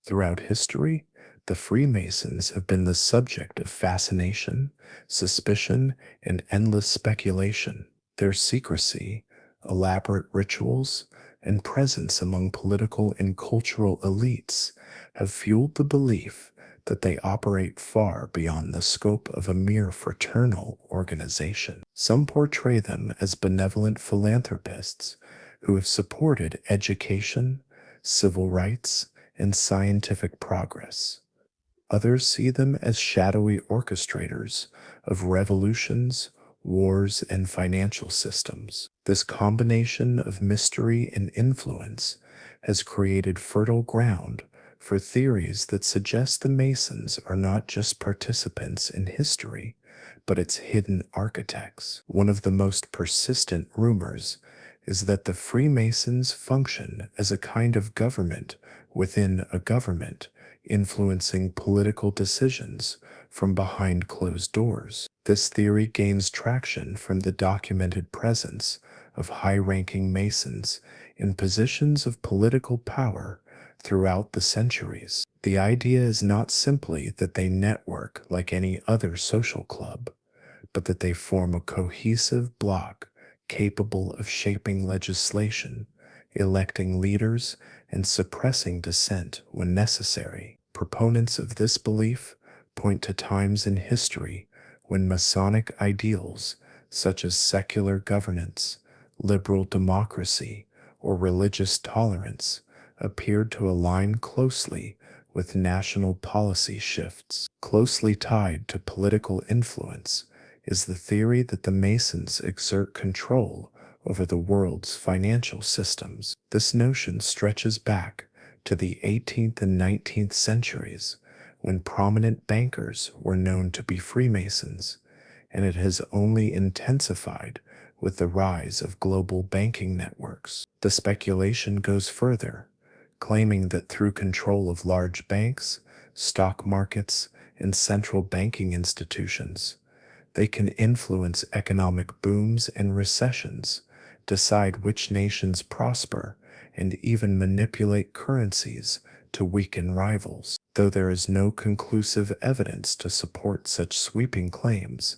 Throughout history, the Freemasons have been the subject of fascination, suspicion, and endless speculation. Their secrecy, elaborate rituals, and presence among political and cultural elites have fueled the belief that they operate far beyond the scope of a mere fraternal organization. Some portray them as benevolent philanthropists who have supported education, civil rights, and scientific progress. Others see them as shadowy orchestrators of revolutions, wars, and financial systems. This combination of mystery and influence has created fertile ground for theories that suggest the Masons are not just participants in history, but its hidden architects. One of the most persistent rumors is that the Freemasons function as a kind of government within a government, influencing political decisions from behind closed doors. This theory gains traction from the documented presence of high-ranking Masons in positions of political power throughout the centuries. The idea is not simply that they network like any other social club, but that they form a cohesive bloc capable of shaping legislation, electing leaders, and suppressing dissent when necessary. Proponents of this belief point to times in history when Masonic ideals such as secular governance, liberal democracy, or religious tolerance appeared to align closely with national policy shifts. Closely tied to political influence is the theory that the Masons exert control over the world's financial systems. This notion stretches back to the 18th and 19th centuries, when prominent bankers were known to be Freemasons, and it has only intensified with the rise of global banking networks. The speculation goes further, claiming that through control of large banks, stock markets, and central banking institutions, they can influence economic booms and recessions, decide which nations prosper, and even manipulate currencies to weaken rivals. Though there is no conclusive evidence to support such sweeping claims,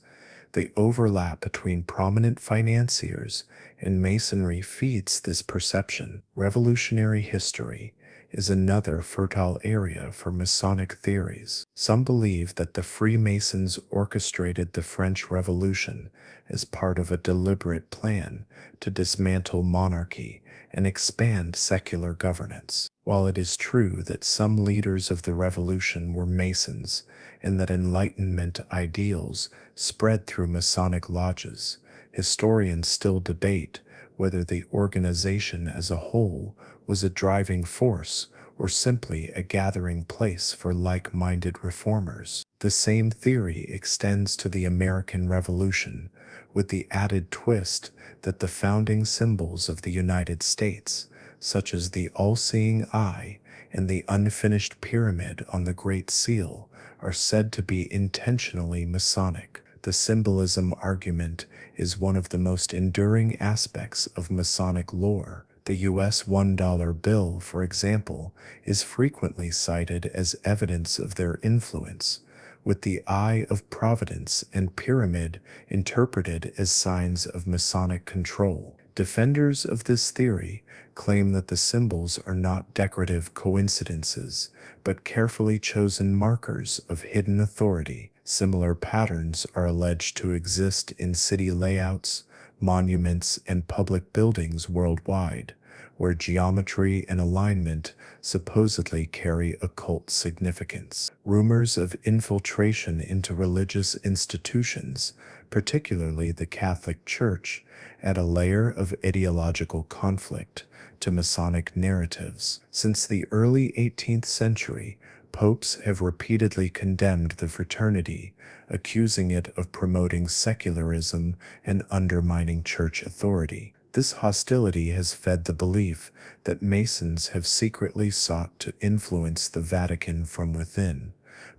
the overlap between prominent financiers and Masonry feeds this perception. Revolutionary history is another fertile area for Masonic theories. Some believe that the Freemasons orchestrated the French Revolution as part of a deliberate plan to dismantle monarchy and expand secular governance. While it is true that some leaders of the revolution were Masons and that Enlightenment ideals spread through Masonic lodges, historians still debate whether the organization as a whole was a driving force or simply a gathering place for like-minded reformers. The same theory extends to the American Revolution, with the added twist that the founding symbols of the United States, such as the all-seeing eye and the unfinished pyramid on the Great Seal, are said to be intentionally Masonic. The symbolism argument is one of the most enduring aspects of Masonic lore. The US $1 bill, for example, is frequently cited as evidence of their influence, with the Eye of Providence and pyramid interpreted as signs of Masonic control. Defenders of this theory claim that the symbols are not decorative coincidences, but carefully chosen markers of hidden authority. Similar patterns are alleged to exist in city layouts, monuments, and public buildings worldwide, where geometry and alignment supposedly carry occult significance. Rumors of infiltration into religious institutions, particularly the Catholic Church, add a layer of ideological conflict to Masonic narratives. Since the early 18th century, popes have repeatedly condemned the fraternity, accusing it of promoting secularism and undermining church authority. This hostility has fed the belief that Masons have secretly sought to influence the Vatican from within,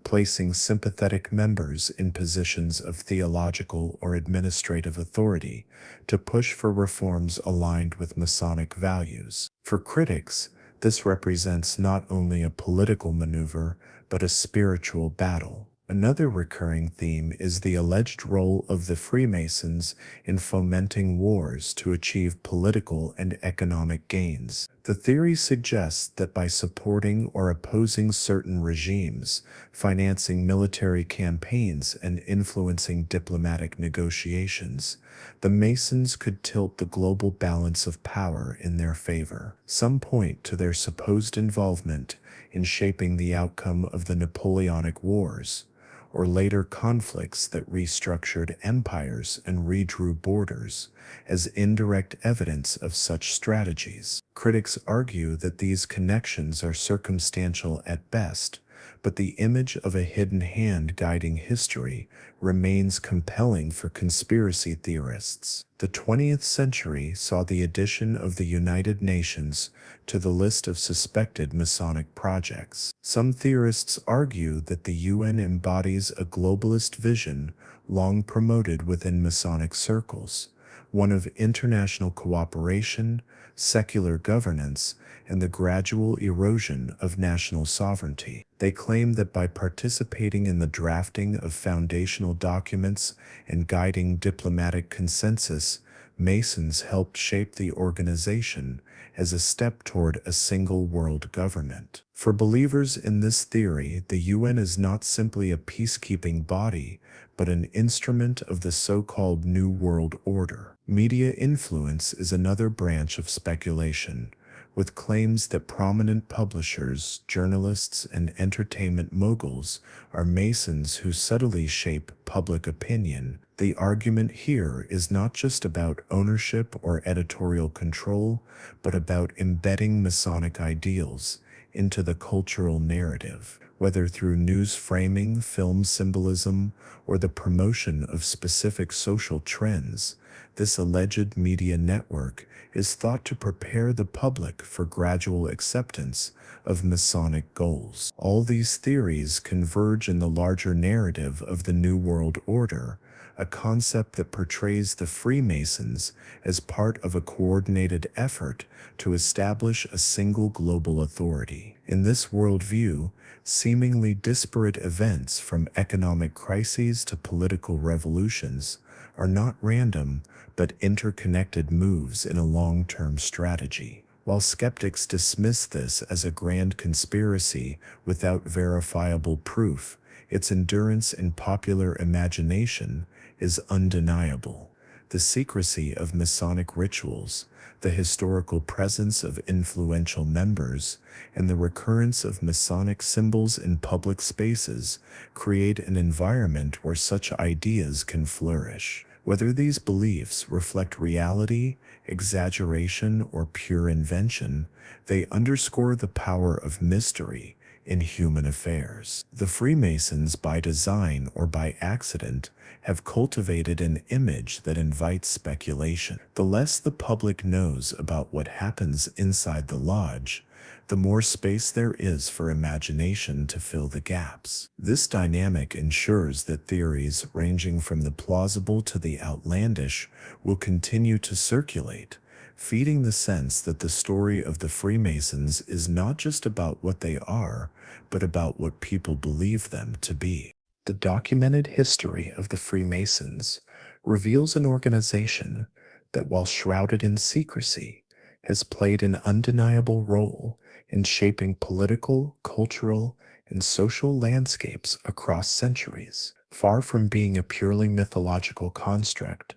placing sympathetic members in positions of theological or administrative authority to push for reforms aligned with Masonic values. For critics, This represents not only a political maneuver, but a spiritual battle. Another recurring theme is the alleged role of the Freemasons in fomenting wars to achieve political and economic gains. The theory suggests that by supporting or opposing certain regimes, financing military campaigns, and influencing diplomatic negotiations, the Masons could tilt the global balance of power in their favor. Some point to their supposed involvement in shaping the outcome of the Napoleonic Wars, or later conflicts that restructured empires and redrew borders, as indirect evidence of such strategies. Critics argue that these connections are circumstantial at best, but the image of a hidden hand guiding history remains compelling for conspiracy theorists. The 20th century saw the addition of the United Nations to the list of suspected Masonic projects. Some theorists argue that the UN embodies a globalist vision long promoted within Masonic circles, one of international cooperation, secular governance, and the gradual erosion of national sovereignty. They claim that by participating in the drafting of foundational documents and guiding diplomatic consensus, Masons helped shape the organization as a step toward a single world government. For believers in this theory, the UN is not simply a peacekeeping body, but an instrument of the so-called New World Order. Media influence is another branch of speculation, with claims that prominent publishers, journalists, and entertainment moguls are Masons who subtly shape public opinion. The argument here is not just about ownership or editorial control, but about embedding Masonic ideals into the cultural narrative, whether through news framing, film symbolism, or the promotion of specific social trends. This alleged media network is thought to prepare the public for gradual acceptance of Masonic goals. All these theories converge in the larger narrative of the New World Order, a concept that portrays the Freemasons as part of a coordinated effort to establish a single global authority. In this worldview, seemingly disparate events from economic crises to political revolutions are not random, but interconnected moves in a long-term strategy. While skeptics dismiss this as a grand conspiracy without verifiable proof, its endurance in popular imagination is undeniable. The secrecy of Masonic rituals, the historical presence of influential members, and the recurrence of Masonic symbols in public spaces create an environment where such ideas can flourish. Whether these beliefs reflect reality, exaggeration, or pure invention, they underscore the power of mystery in human affairs. The Freemasons, by design or by accident, have cultivated an image that invites speculation. The less the public knows about what happens inside the lodge, the more space there is for imagination to fill the gaps. This dynamic ensures that theories ranging from the plausible to the outlandish will continue to circulate, feeding the sense that the story of the Freemasons is not just about what they are, but about what people believe them to be. The documented history of the Freemasons reveals an organization that, while shrouded in secrecy, has played an undeniable role in shaping political, cultural, and social landscapes across centuries. Far from being a purely mythological construct,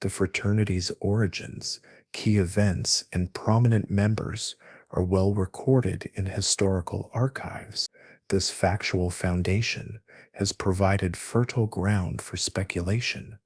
the fraternity's origins, key events, and prominent members are well recorded in historical archives. This factual foundation has provided fertile ground for speculation,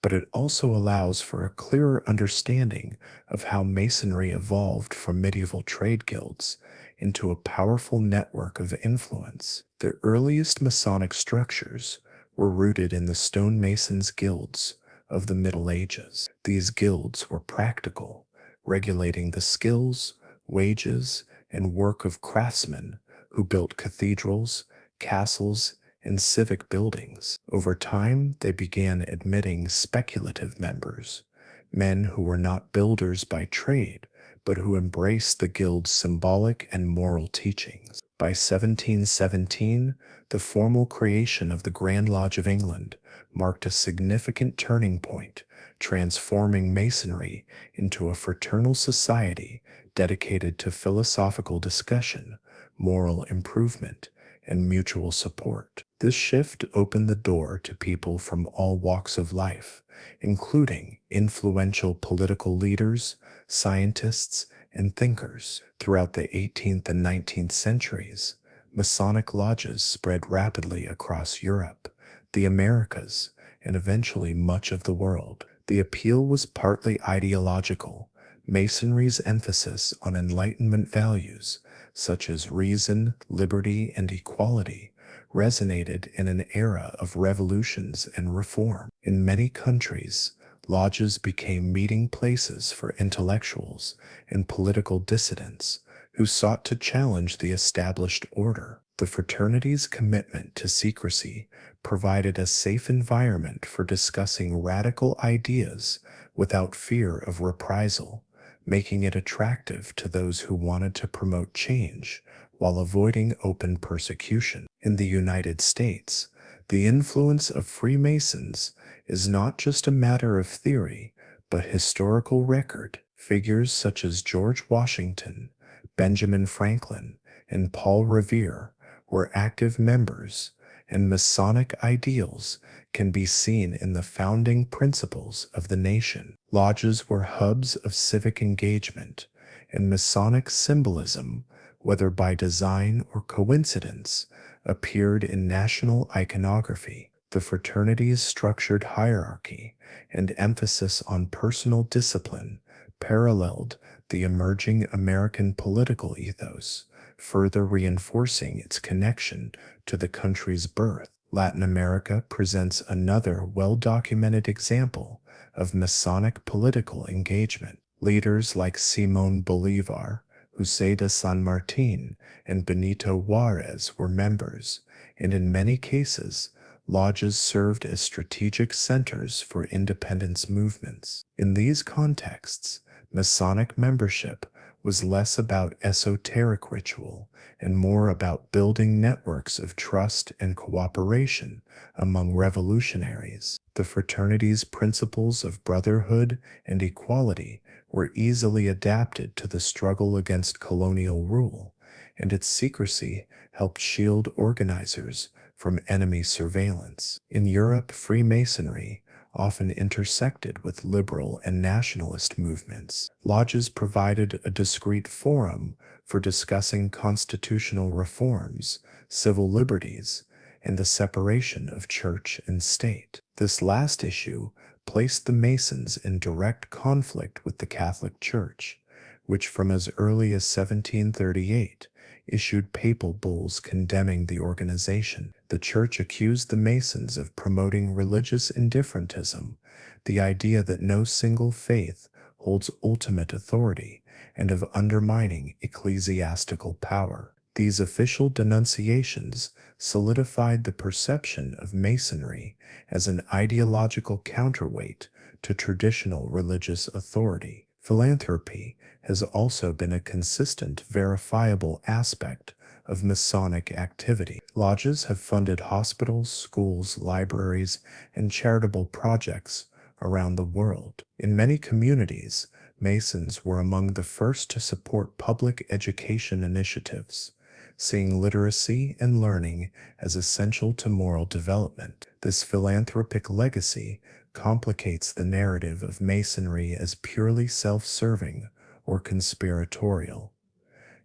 but it also allows for a clearer understanding of how Masonry evolved from medieval trade guilds into a powerful network of influence. The earliest Masonic structures were rooted in the stonemasons' guilds of the Middle Ages. These guilds were practical, regulating the skills, wages, and work of craftsmen who built cathedrals, castles, and civic buildings. Over time, they began admitting speculative members, men who were not builders by trade, but who embraced the guild's symbolic and moral teachings. By 1717, the formal creation of the Grand Lodge of England marked a significant turning point, transforming Masonry into a fraternal society dedicated to philosophical discussion, moral improvement, and mutual support. This shift opened the door to people from all walks of life, including influential political leaders, scientists, and thinkers. Throughout the 18th and 19th centuries, Masonic lodges spread rapidly across Europe, the Americas, and eventually much of the world. The appeal was partly ideological. Masonry's emphasis on Enlightenment values, such as reason, liberty, and equality, resonated in an era of revolutions and reform. In many countries, lodges became meeting places for intellectuals and political dissidents who sought to challenge the established order. The fraternity's commitment to secrecy provided a safe environment for discussing radical ideas without fear of reprisal, making it attractive to those who wanted to promote change while avoiding open persecution. In the United States, the influence of Freemasons is not just a matter of theory, but historical record. Figures such as George Washington, Benjamin Franklin, and Paul Revere were active members, and Masonic ideals can be seen in the founding principles of the nation. Lodges were hubs of civic engagement, and Masonic symbolism, whether by design or coincidence, appeared in national iconography. The fraternity's structured hierarchy and emphasis on personal discipline paralleled the emerging American political ethos, further reinforcing its connection to the country's birth. Latin America presents another well-documented example of Masonic political engagement. Leaders like Simón Bolívar, José de San Martín, and Benito Juárez were members, and in many cases, lodges served as strategic centers for independence movements. In these contexts, Masonic membership was less about esoteric ritual and more about building networks of trust and cooperation among revolutionaries. The fraternity's principles of brotherhood and equality were easily adapted to the struggle against colonial rule, and its secrecy helped shield organizers from enemy surveillance. In Europe, Freemasonry often intersected with liberal and nationalist movements. Lodges provided a discrete forum for discussing constitutional reforms, civil liberties, and the separation of church and state. This last issue placed the Masons in direct conflict with the Catholic Church, which from as early as 1738 issued papal bulls condemning the organization. The Church accused the Masons of promoting religious indifferentism, the idea that no single faith holds ultimate authority, and of undermining ecclesiastical power. These official denunciations solidified the perception of Masonry as an ideological counterweight to traditional religious authority. Philanthropy has also been a consistent, verifiable aspect of Masonic activity. Lodges have funded hospitals, schools, libraries, and charitable projects around the world. In many communities, Masons were among the first to support public education initiatives, seeing literacy and learning as essential to moral development. This philanthropic legacy complicates the narrative of Masonry as purely self-serving or conspiratorial.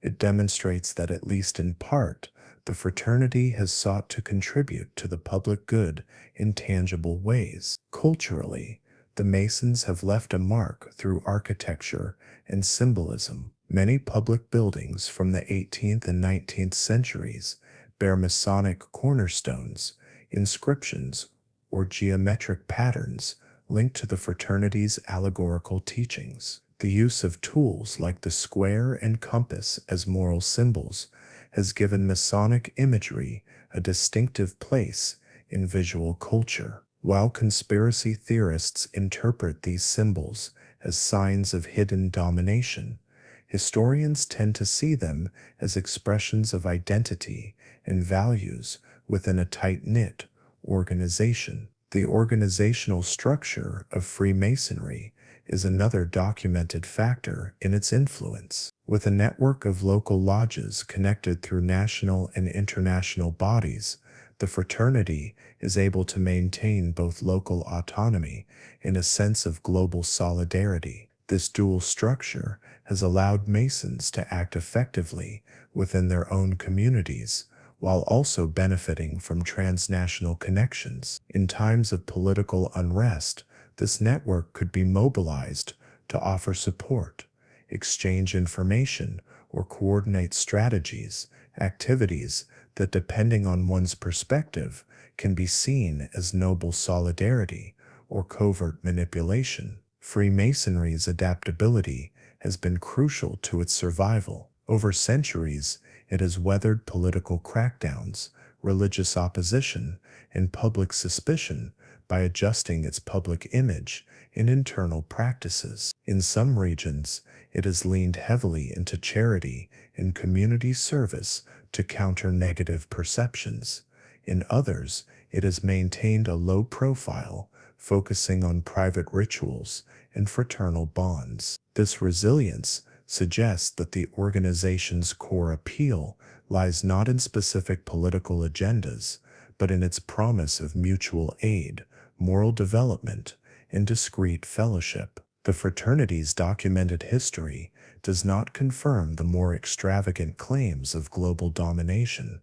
It demonstrates that, at least in part, the fraternity has sought to contribute to the public good in tangible ways. Culturally, the Masons have left a mark through architecture and symbolism. Many public buildings from the 18th and 19th centuries bear Masonic cornerstones, inscriptions, or geometric patterns linked to the fraternity's allegorical teachings. The use of tools like the square and compass as moral symbols has given Masonic imagery a distinctive place in visual culture. While conspiracy theorists interpret these symbols as signs of hidden domination, Historians tend to see them as expressions of identity and values within a tight-knit organization. The organizational structure of Freemasonry is another documented factor in its influence. With a network of local lodges connected through national and international bodies, the fraternity is able to maintain both local autonomy and a sense of global solidarity. This dual structure has allowed Masons to act effectively within their own communities while also benefiting from transnational connections. In times of political unrest, this network could be mobilized to offer support, exchange information, or coordinate strategies, activities that, depending on one's perspective, can be seen as noble solidarity or covert manipulation. Freemasonry's adaptability has been crucial to its survival. Over centuries, it has weathered political crackdowns, religious opposition, and public suspicion by adjusting its public image and internal practices. In some regions, it has leaned heavily into charity and community service to counter negative perceptions. In others, it has maintained a low profile, focusing on private rituals and fraternal bonds. This resilience suggests that the organization's core appeal lies not in specific political agendas, but in its promise of mutual aid, moral development, and discreet fellowship. The fraternity's documented history does not confirm the more extravagant claims of global domination,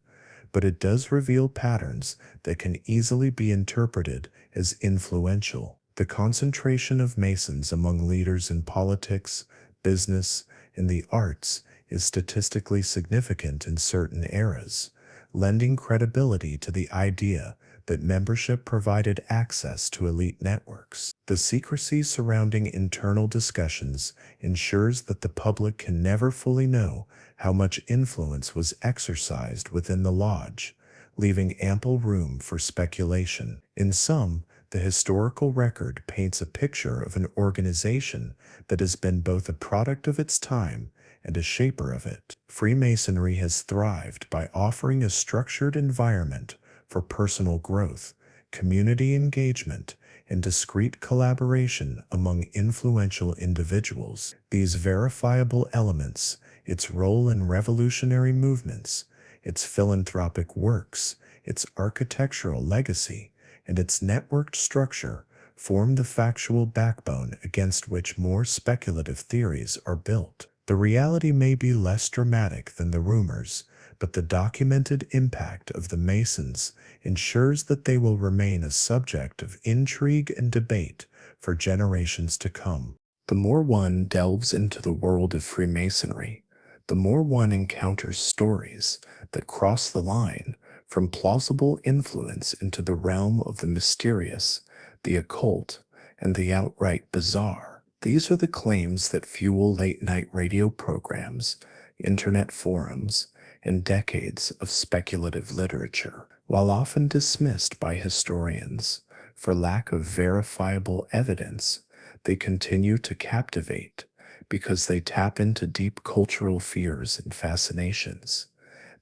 but it does reveal patterns that can easily be interpreted as influential. The concentration of Masons among leaders in politics, business, and the arts is statistically significant in certain eras, lending credibility to the idea that membership provided access to elite networks. The secrecy surrounding internal discussions ensures that the public can never fully know how much influence was exercised within the lodge, leaving ample room for speculation. In sum, the historical record paints a picture of an organization that has been both a product of its time and a shaper of it. Freemasonry has thrived by offering a structured environment for personal growth, community engagement, and discreet collaboration among influential individuals. These verifiable elements, its role in revolutionary movements, its philanthropic works, its architectural legacy, and its networked structure, form the factual backbone against which more speculative theories are built. The reality may be less dramatic than the rumors, but the documented impact of the Masons ensures that they will remain a subject of intrigue and debate for generations to come. The more one delves into the world of Freemasonry, the more one encounters stories that cross the line from plausible influence into the realm of the mysterious, the occult, and the outright bizarre. These are the claims that fuel late-night radio programs, internet forums, and decades of speculative literature. While often dismissed by historians for lack of verifiable evidence, they continue to captivate because they tap into deep cultural fears and fascinations.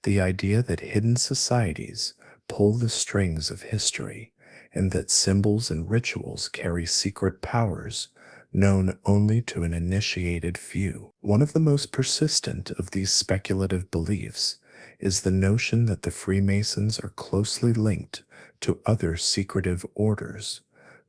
The idea that hidden societies pull the strings of history and that symbols and rituals carry secret powers known only to an initiated few. One of the most persistent of these speculative beliefs is the notion that the Freemasons are closely linked to other secretive orders,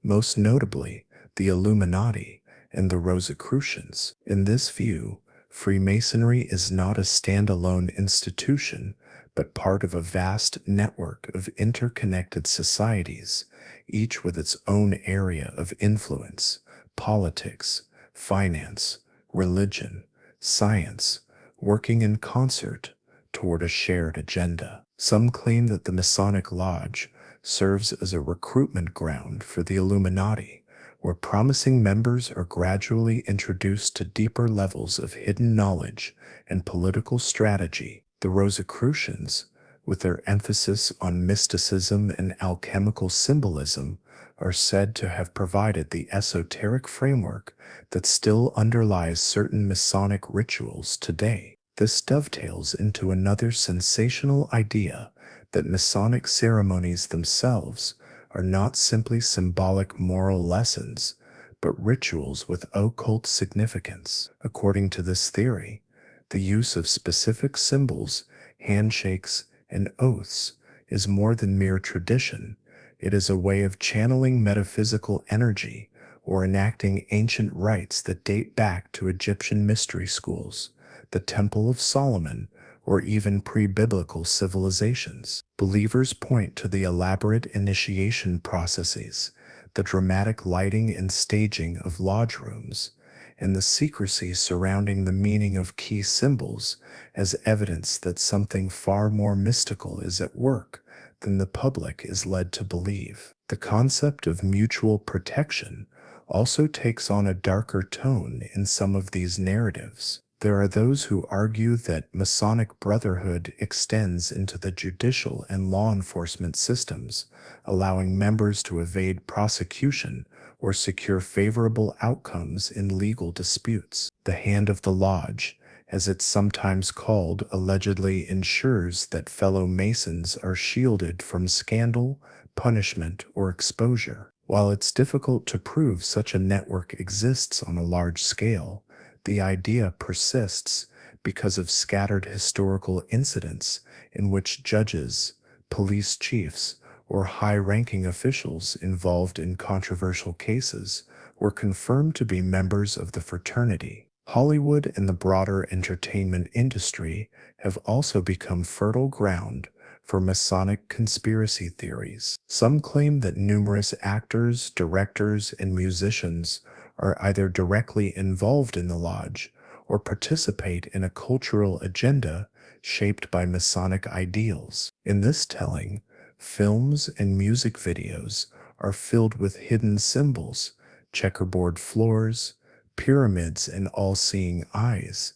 most notably the Illuminati and the Rosicrucians. In this view, Freemasonry is not a standalone institution, but part of a vast network of interconnected societies, each with its own area of influence: politics, finance, religion, science, working in concert toward a shared agenda. Some claim that the Masonic Lodge serves as a recruitment ground for the Illuminati, where promising members are gradually introduced to deeper levels of hidden knowledge and political strategy. The Rosicrucians, with their emphasis on mysticism and alchemical symbolism, are said to have provided the esoteric framework that still underlies certain Masonic rituals today. This dovetails into another sensational idea that Masonic ceremonies themselves are not simply symbolic moral lessons, but rituals with occult significance. According to this theory, the use of specific symbols, handshakes, and oaths is more than mere tradition. It is a way of channeling metaphysical energy or enacting ancient rites that date back to Egyptian mystery schools, the Temple of Solomon, or even pre-biblical civilizations. Believers point to the elaborate initiation processes, the dramatic lighting and staging of lodge rooms, and the secrecy surrounding the meaning of key symbols as evidence that something far more mystical is at work than the public is led to believe. The concept of mutual protection also takes on a darker tone in some of these narratives. There are those who argue that Masonic brotherhood extends into the judicial and law enforcement systems, allowing members to evade prosecution or secure favorable outcomes in legal disputes. The Hand of the Lodge, as it's sometimes called, allegedly ensures that fellow Masons are shielded from scandal, punishment, or exposure. While it's difficult to prove such a network exists on a large scale, the idea persists because of scattered historical incidents in which judges, police chiefs, or high-ranking officials involved in controversial cases were confirmed to be members of the fraternity. Hollywood and the broader entertainment industry have also become fertile ground for Masonic conspiracy theories. Some claim that numerous actors, directors, and musicians are either directly involved in the lodge or participate in a cultural agenda shaped by Masonic ideals. In this telling, films and music videos are filled with hidden symbols, checkerboard floors, pyramids, and all-seeing eyes,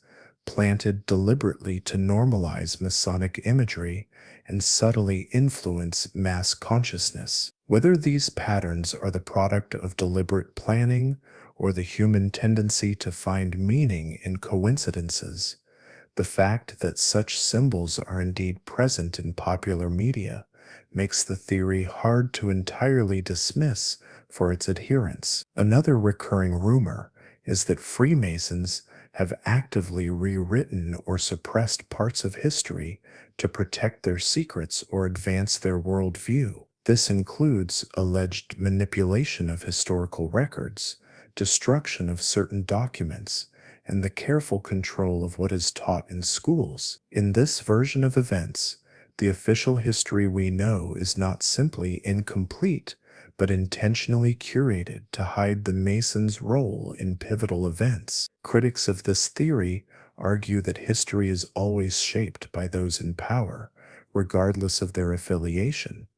planted deliberately to normalize Masonic imagery and subtly influence mass consciousness. Whether these patterns are the product of deliberate planning or the human tendency to find meaning in coincidences, the fact that such symbols are indeed present in popular media makes the theory hard to entirely dismiss for its adherents. Another recurring rumor is that Freemasons have actively rewritten or suppressed parts of history to protect their secrets or advance their worldview. This includes alleged manipulation of historical records, destruction of certain documents, and the careful control of what is taught in schools. In this version of events, the official history we know is not simply incomplete, but intentionally curated to hide the Masons' role in pivotal events. Critics of this theory argue that history is always shaped by those in power, regardless of their affiliation.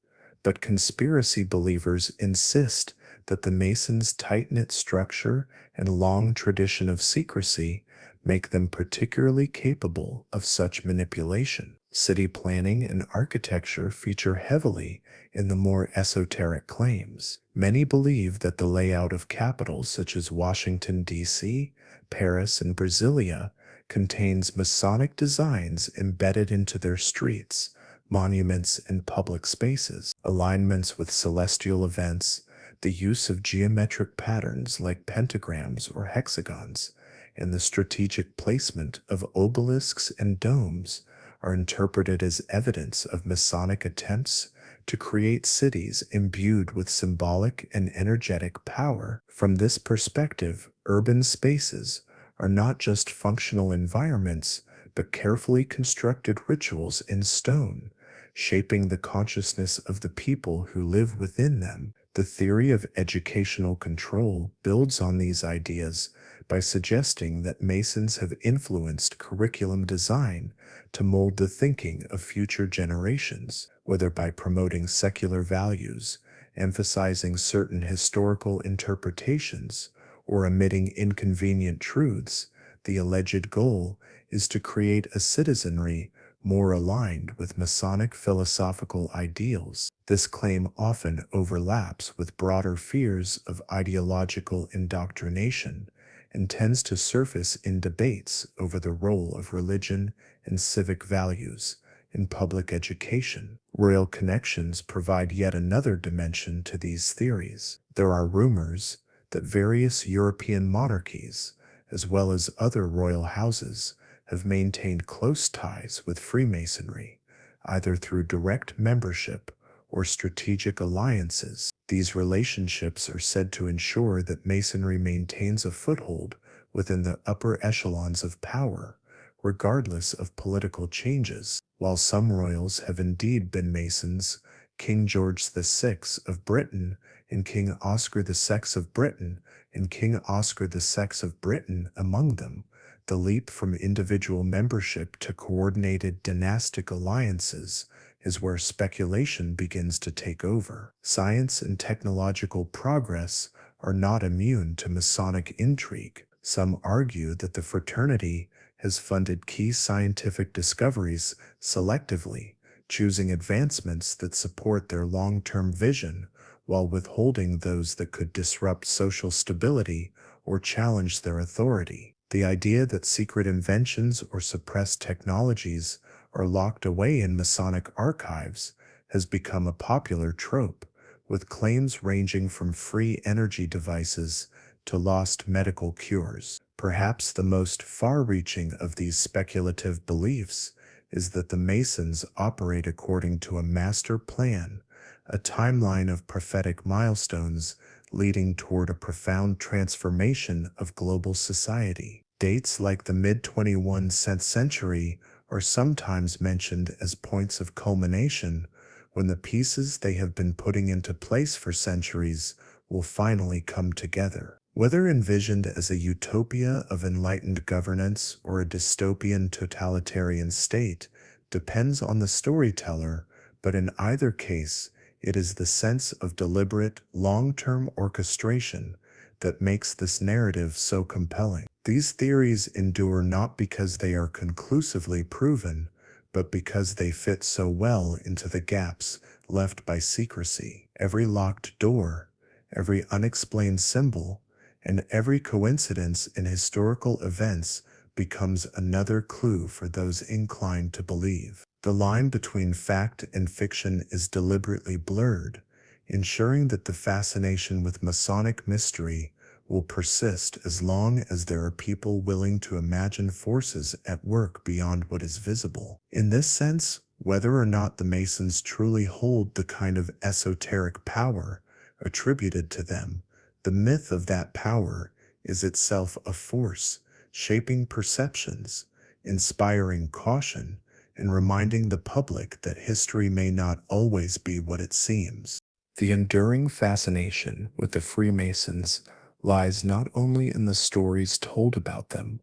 But conspiracy believers insist that the Masons' tight-knit structure and long tradition of secrecy make them particularly capable of such manipulation. City planning and architecture feature heavily in the more esoteric claims. Many believe that the layout of capitals such as Washington, D.C., Paris, and Brasilia contains Masonic designs embedded into their streets, monuments, and public spaces. Alignments with celestial events, the use of geometric patterns like pentagrams or hexagons, and the strategic placement of obelisks and domes are interpreted as evidence of Masonic attempts to create cities imbued with symbolic and energetic power. From this perspective, urban spaces are not just functional environments, but carefully constructed rituals in stone, shaping the consciousness of the people who live within them. The theory of educational control builds on these ideas by suggesting that Masons have influenced curriculum design to mold the thinking of future generations, whether by promoting secular values, emphasizing certain historical interpretations, or omitting inconvenient truths. The alleged goal is to create a citizenry more aligned with Masonic philosophical ideals. This claim often overlaps with broader fears of ideological indoctrination and tends to surface in debates over the role of religion and civic values in public education. Royal connections provide yet another dimension to these theories. There are rumors that various European monarchies, as well as other royal houses, have maintained close ties with Freemasonry, either through direct membership or strategic alliances. These relationships are said to ensure that Masonry maintains a foothold within the upper echelons of power, regardless of political changes. While some royals have indeed been Masons, King George VI of Britain and King Oscar VI of Britain and King Oscar VI of Britain among them, the leap from individual membership to coordinated dynastic alliances is where speculation begins to take over. Science and technological progress are not immune to Masonic intrigue. Some argue that the fraternity has funded key scientific discoveries selectively, choosing advancements that support their long-term vision while withholding those that could disrupt social stability or challenge their authority. The idea that secret inventions or suppressed technologies are locked away in Masonic archives has become a popular trope, with claims ranging from free energy devices to lost medical cures. Perhaps the most far-reaching of these speculative beliefs is that the Masons operate according to a master plan, a timeline of prophetic milestones leading toward a profound transformation of global society. Dates like the mid-21st century are sometimes mentioned as points of culmination, when the pieces they have been putting into place for centuries will finally come together. Whether envisioned as a utopia of enlightened governance or a dystopian totalitarian state depends on the storyteller, but in either case, it is the sense of deliberate, long-term orchestration that makes this narrative so compelling. These theories endure not because they are conclusively proven, but because they fit so well into the gaps left by secrecy. Every locked door, every unexplained symbol, and every coincidence in historical events becomes another clue for those inclined to believe. The line between fact and fiction is deliberately blurred, ensuring that the fascination with Masonic mystery will persist as long as there are people willing to imagine forces at work beyond what is visible. In this sense, whether or not the Masons truly hold the kind of esoteric power attributed to them, the myth of that power is itself a force, shaping perceptions, inspiring caution, and reminding the public that history may not always be what it seems. The enduring fascination with the Freemasons lies not only in the stories told about them,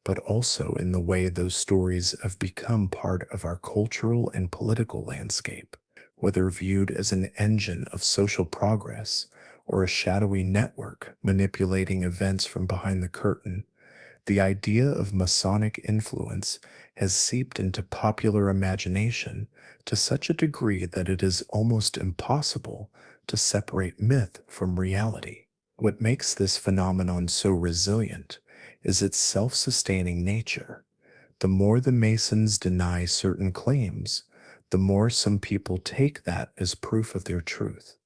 but also in the way those stories have become part of our cultural and political landscape. Whether viewed as an engine of social progress or a shadowy network manipulating events from behind the curtain, the idea of Masonic influence has seeped into popular imagination to such a degree that it is almost impossible to separate myth from reality. What makes this phenomenon so resilient is its self-sustaining nature. The more the Masons deny certain claims, the more some people take that as proof of their truth.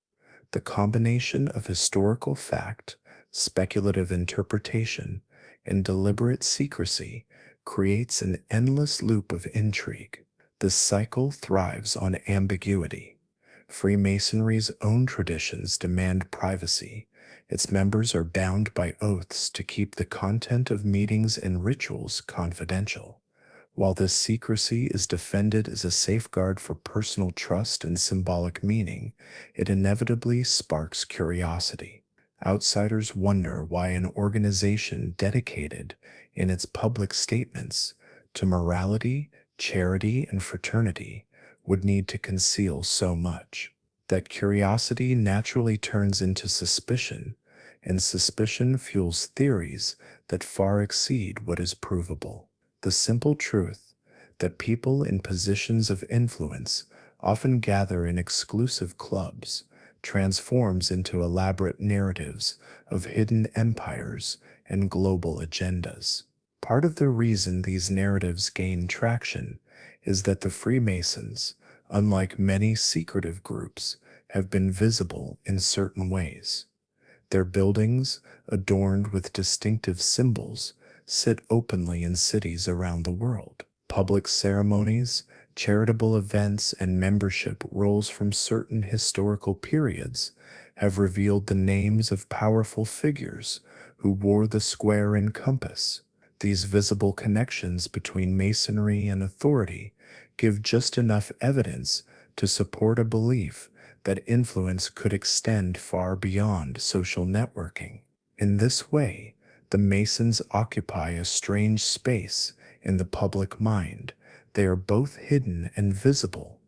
The combination of historical fact, speculative interpretation, and deliberate secrecy creates an endless loop of intrigue. This cycle thrives on ambiguity. Freemasonry's own traditions demand privacy. Its members are bound by oaths to keep the content of meetings and rituals confidential. While this secrecy is defended as a safeguard for personal trust and symbolic meaning, it inevitably sparks curiosity. Outsiders wonder why an organization dedicated, in its public statements, to morality, charity, and fraternity would need to conceal so much. That curiosity naturally turns into suspicion, and suspicion fuels theories that far exceed what is provable. The simple truth that people in positions of influence often gather in exclusive clubs transforms into elaborate narratives of hidden empires and global agendas. Part of the reason these narratives gain traction is that the Freemasons, unlike many secretive groups, have been visible in certain ways. Their buildings, adorned with distinctive symbols, sit openly in cities around the world. Public ceremonies, charitable events, and membership rolls from certain historical periods have revealed the names of powerful figures who wore the square and compass. These visible connections between Masonry and authority give just enough evidence to support a belief that influence could extend far beyond social networking. In this way, the Masons occupy a strange space in the public mind. They are both hidden and visible,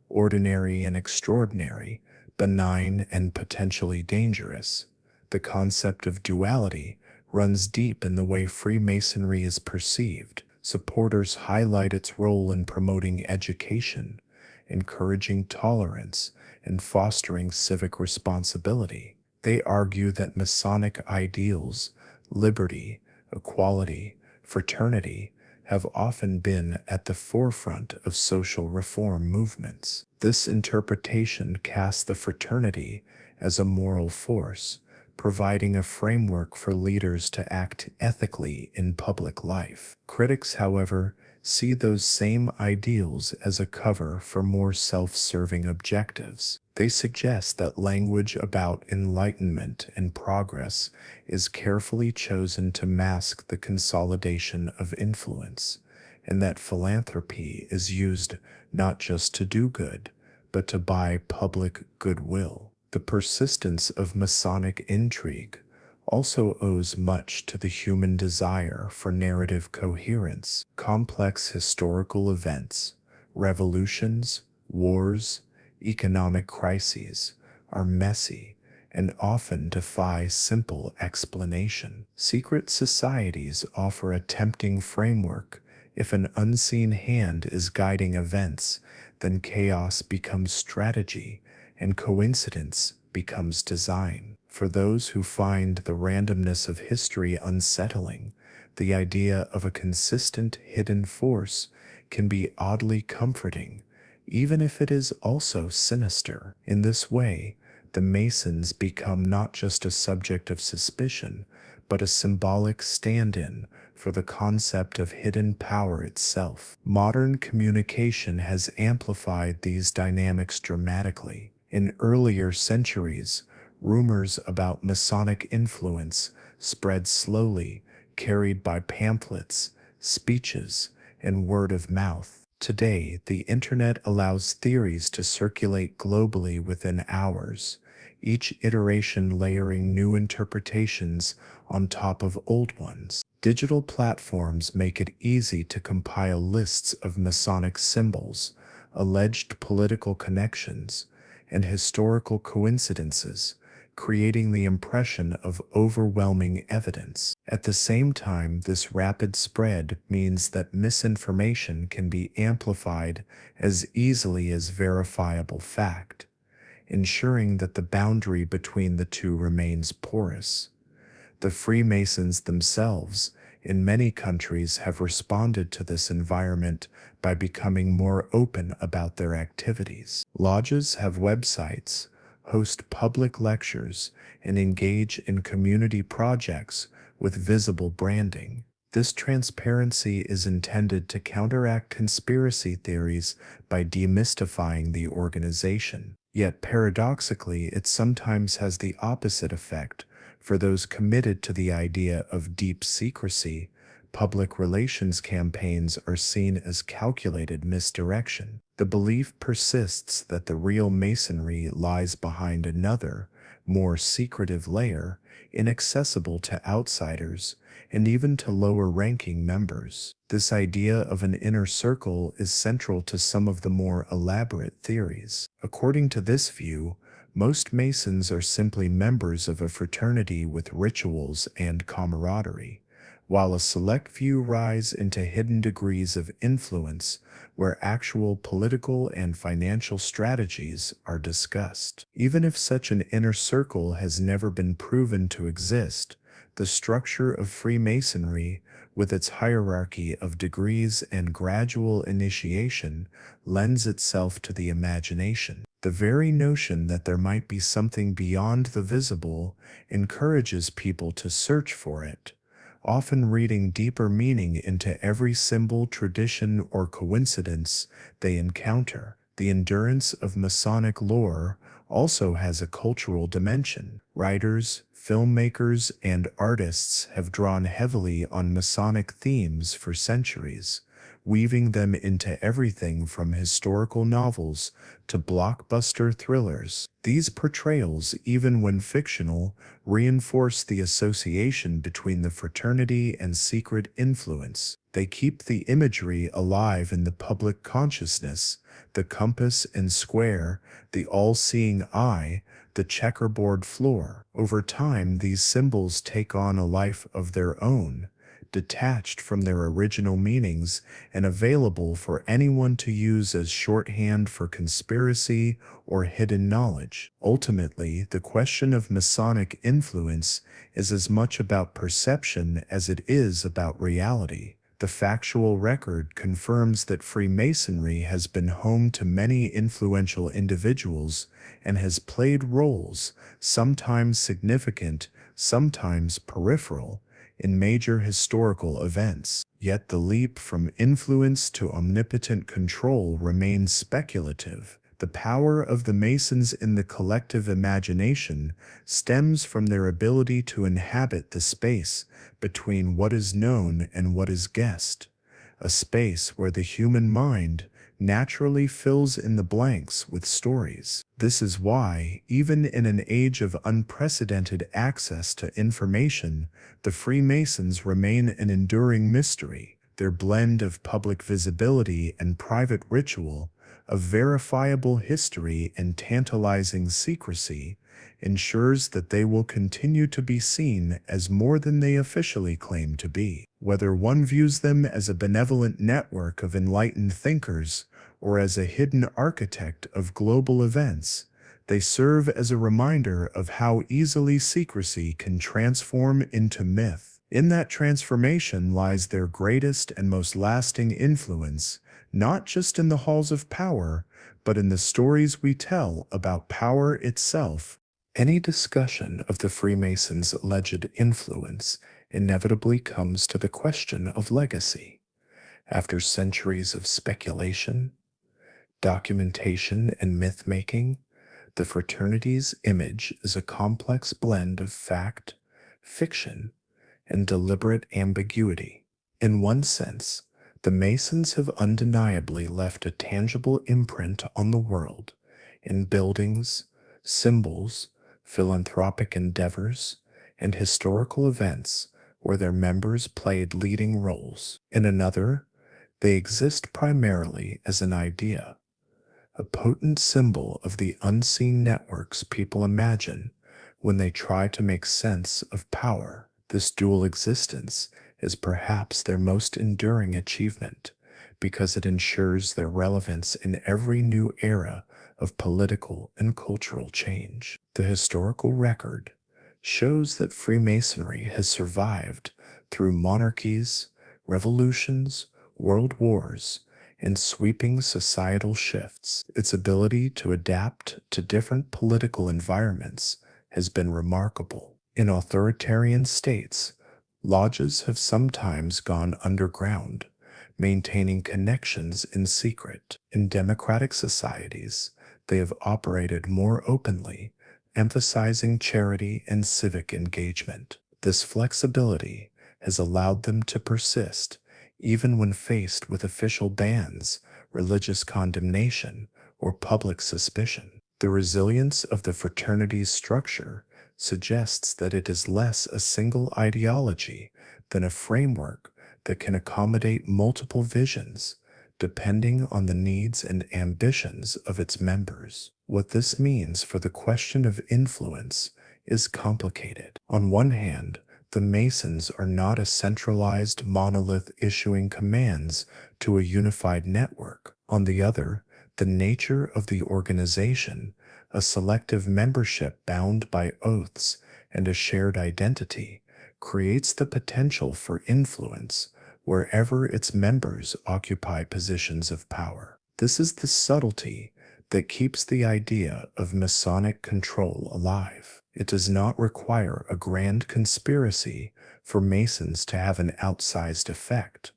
ordinary and extraordinary, benign and potentially dangerous. The concept of duality runs deep in the way Freemasonry is perceived. Supporters highlight its role in promoting education, encouraging tolerance, and fostering civic responsibility. They argue that Masonic ideals, liberty, equality, fraternity, have often been at the forefront of social reform movements. This interpretation casts the fraternity as a moral force, providing a framework for leaders to act ethically in public life. Critics, however, see those same ideals as a cover for more self-serving objectives. They suggest that language about enlightenment and progress is carefully chosen to mask the consolidation of influence, and that philanthropy is used not just to do good, but to buy public goodwill. The persistence of Masonic intrigue also owes much to the human desire for narrative coherence. Complex historical events, revolutions, wars, economic crises are messy and often defy simple explanation. Secret societies offer a tempting framework. If an unseen hand is guiding events, then chaos becomes strategy and coincidence becomes design. For those who find the randomness of history unsettling, the idea of a consistent hidden force can be oddly comforting, even if it is also sinister. In this way, the Masons become not just a subject of suspicion, but a symbolic stand-in for the concept of hidden power itself. Modern communication has amplified these dynamics dramatically. In earlier centuries, rumors about Masonic influence spread slowly, carried by pamphlets, speeches, and word of mouth. Today, the internet allows theories to circulate globally within hours, each iteration layering new interpretations on top of old ones. Digital platforms make it easy to compile lists of Masonic symbols, alleged political connections, and historical coincidences, creating the impression of overwhelming evidence. At the same time, this rapid spread means that misinformation can be amplified as easily as verifiable fact, ensuring that the boundary between the two remains porous. The Freemasons themselves, in many countries, have responded to this environment by becoming more open about their activities. Lodges have websites, host public lectures, and engage in community projects with visible branding. This transparency is intended to counteract conspiracy theories by demystifying the organization. Yet paradoxically, it sometimes has the opposite effect. For those committed to the idea of deep secrecy, public relations campaigns are seen as calculated misdirection. The belief persists that the real Masonry lies behind another, more secretive layer, inaccessible to outsiders and even to lower-ranking members. This idea of an inner circle is central to some of the more elaborate theories. According to this view, most Masons are simply members of a fraternity with rituals and camaraderie, while a select few rise into hidden degrees of influence where actual political and financial strategies are discussed. Even if such an inner circle has never been proven to exist, the structure of Freemasonry, with its hierarchy of degrees and gradual initiation, lends itself to the imagination. The very notion that there might be something beyond the visible encourages people to search for it, often reading deeper meaning into every symbol, tradition, or coincidence they encounter. The endurance of Masonic lore also has a cultural dimension. Writers, filmmakers, and artists have drawn heavily on Masonic themes for centuries, weaving them into everything from historical novels to blockbuster thrillers. These portrayals, even when fictional, reinforce the association between the fraternity and secret influence. They keep the imagery alive in the public consciousness: the compass and square, the all-seeing eye, the checkerboard floor. Over time, these symbols take on a life of their own, detached from their original meanings and available for anyone to use as shorthand for conspiracy or hidden knowledge. Ultimately, the question of Masonic influence is as much about perception as it is about reality. The factual record confirms that Freemasonry has been home to many influential individuals and has played roles, sometimes significant, sometimes peripheral, in major historical events. Yet the leap from influence to omnipotent control remains speculative. The power of the Masons in the collective imagination stems from their ability to inhabit the space between what is known and what is guessed, a space where the human mind naturally fills in the blanks with stories. This is why, even in an age of unprecedented access to information, the Freemasons remain an enduring mystery. Their blend of public visibility and private ritual, of verifiable history and tantalizing secrecy, ensures that they will continue to be seen as more than they officially claim to be. Whether one views them as a benevolent network of enlightened thinkers or as a hidden architect of global events, they serve as a reminder of how easily secrecy can transform into myth. In that transformation lies their greatest and most lasting influence, not just in the halls of power, but in the stories we tell about power itself. Any discussion of the Freemasons' alleged influence inevitably comes to the question of legacy. After centuries of speculation, documentation, and myth-making, the fraternity's image is a complex blend of fact, fiction, and deliberate ambiguity. In one sense, the Masons have undeniably left a tangible imprint on the world in buildings, symbols, philanthropic endeavors, and historical events where their members played leading roles. In another, they exist primarily as an idea, a potent symbol of the unseen networks people imagine when they try to make sense of power. This dual existence is perhaps their most enduring achievement because it ensures their relevance in every new era of political and cultural change. The historical record shows that Freemasonry has survived through monarchies, revolutions, world wars, and sweeping societal shifts. Its ability to adapt to different political environments has been remarkable. In authoritarian states, lodges have sometimes gone underground, maintaining connections in secret. In democratic societies, they have operated more openly, emphasizing charity and civic engagement. This flexibility has allowed them to persist even when faced with official bans, religious condemnation, or public suspicion. The resilience of the fraternity's structure suggests that it is less a single ideology than a framework that can accommodate multiple visions, depending on the needs and ambitions of its members. What this means for the question of influence is complicated. On one hand, The Masons are not a centralized monolith issuing commands to a unified network. On the other, the nature of the organization, a selective membership bound by oaths and a shared identity, creates the potential for influence wherever its members occupy positions of power. This is the subtlety that keeps the idea of Masonic control alive. It does not require a grand conspiracy for Masons to have an outsized effect.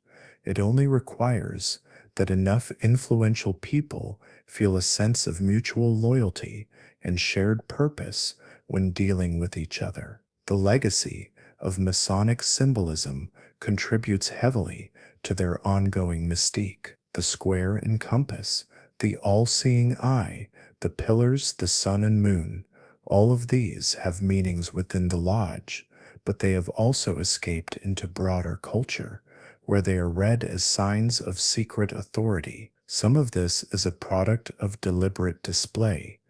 It only requires that enough influential people feel a sense of mutual loyalty and shared purpose when dealing with each other. The legacy of Masonic symbolism contributes heavily to their ongoing mystique. The square and compass, the all-seeing eye, the pillars, the sun and moon, all of these have meanings within the lodge, but they have also escaped into broader culture, where they are read as signs of secret authority. Some of this is a product of deliberate display.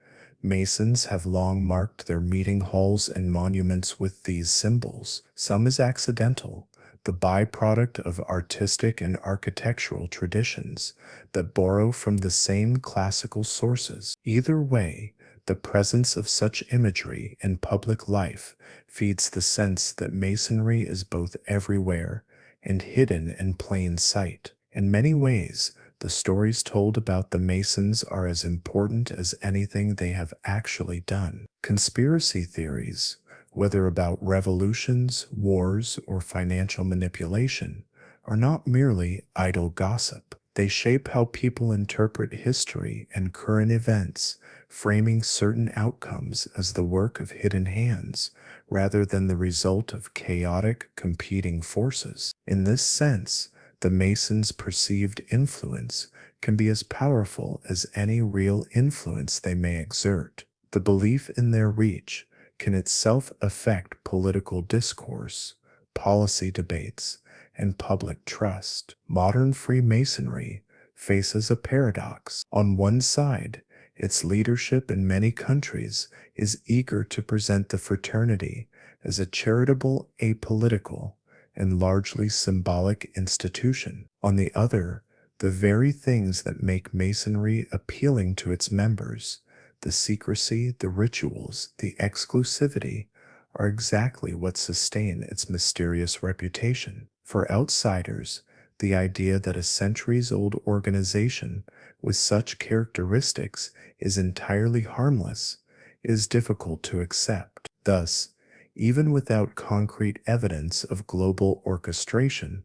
Masons have long marked their meeting halls and monuments with these symbols. Some is accidental, the byproduct of artistic and architectural traditions that borrow from the same classical sources. Either way, the presence of such imagery in public life feeds the sense that Masonry is both everywhere and hidden in plain sight. In many ways, the stories told about the Masons are as important as anything they have actually done. Conspiracy theories, whether about revolutions, wars, or financial manipulation, are not merely idle gossip. They shape how people interpret history and current events, framing certain outcomes as the work of hidden hands rather than the result of chaotic competing forces. In this sense, the Masons' perceived influence can be as powerful as any real influence they may exert. The belief in their reach can itself affect political discourse, policy debates, and public trust. Modern Freemasonry faces a paradox. On one side, its leadership in many countries is eager to present the fraternity as a charitable, apolitical, and largely symbolic institution. On the other, the very things that make Masonry appealing to its members, the secrecy, the rituals, the exclusivity, are exactly what sustain its mysterious reputation. For outsiders, the idea that a centuries-old organization with such characteristics is entirely harmless is difficult to accept. Thus, even without concrete evidence of global orchestration,